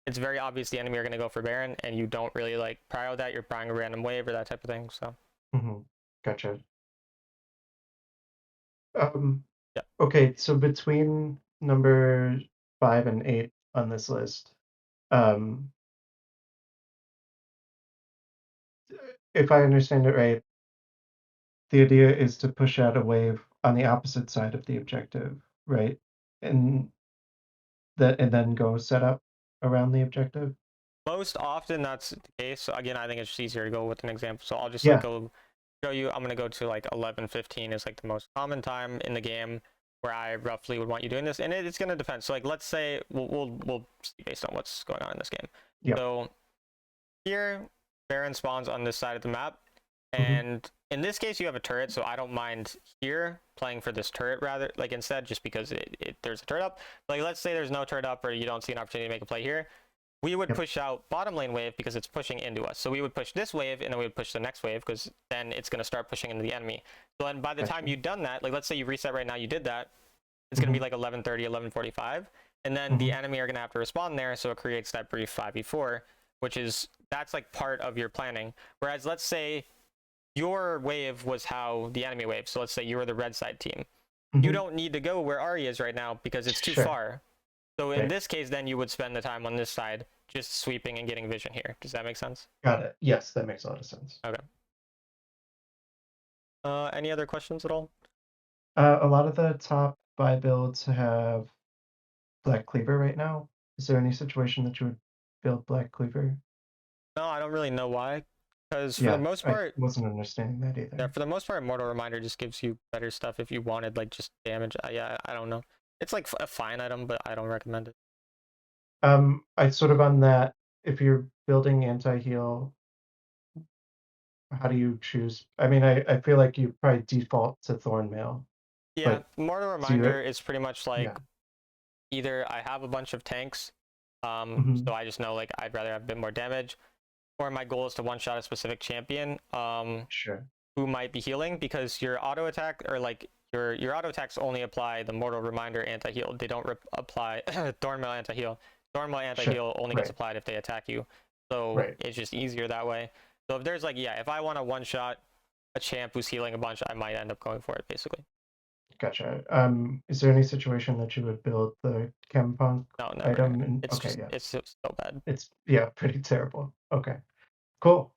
it's very obvious the enemy are going to go for Baron, and you don't really like prio that. You're prying a random wave or that type of thing. So Hmm. Gotcha. Um, yeah, okay, so between number 5 and 8 on this list, um, if I understand it right, the idea is to push out a wave on the opposite side of the objective, right? And and then go set up around the objective. most often that's the case. So again, I think it's just easier to go with an example. So I'll just like Yeah. go show you. I'm gonna go to like 11:15 is like the most common time in the game where I roughly would want you doing this, and it's gonna depend. So like let's say we'll see based on what's going on in this game. Yep. So here, Baron spawns on this side of the map, Hmm. and in this case you have a turret, so I don't mind here playing for this turret rather like instead just because there's a turret up. Like let's say there's no turret up or you don't see an opportunity to make a play here, we would Yep. push out bottom lane wave because it's pushing into us. So we would push this wave and then we would push the next wave because then it's going to start pushing into the enemy. So then by the time Gotcha. you've done that, like let's say you reset right now, you did that, it's going to Hmm. be like 11:30, 11:45, and then the Hmm. enemy are going to have to respond there. So it creates that brief 5v4, which is that's like part of your planning. Whereas let's say your wave was how the enemy wave. So let's say you were the red side team. You Hmm. don't need to go where Ari is right now because it's too Sure. far. So in Right. this case, then you would spend the time on this side just sweeping and getting vision here. Does that make sense? Got it. Yes, that makes a lot of sense. Okay. Any other questions at all? A lot of the top buy builds have Black Cleaver right now. Is there any situation that you would build Black Cleaver? No, I don't really know why. Because for the Yeah, most I part, wasn't understanding that yeah, either. for the most part, Mortal Reminder just gives you better stuff if you wanted like just damage. Yeah, I don't know. It's like a fine item, but I don't recommend it. I sort of on that, if you're building anti-heal, how do you choose? I mean, I feel like you probably default to Thornmail, Yeah, but Mortal so you, Reminder is pretty much yeah. like either I have a bunch of tanks, Hmm. so I just know like I'd rather have a bit more damage, or my goal is to one shot a specific champion, Sure. who might be healing because your auto attack or like your auto attacks only apply the Mortal Reminder anti heal. They don't apply Thornmail anti heal. Thornmail anti Sure. heal only gets Right. applied if they attack you, so Right. it's just easier that way. So if there's like yeah, if I want to one shot a champ who's healing a bunch, I might end up going for it basically. Gotcha. Is there any situation that you would build the chem punk No, never. item? And It's okay, just yeah, it's so bad. it's pretty terrible. Okay, cool.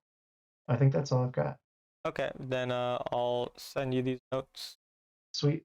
I think that's all I've got. Okay, then I'll send you these notes. Sweet.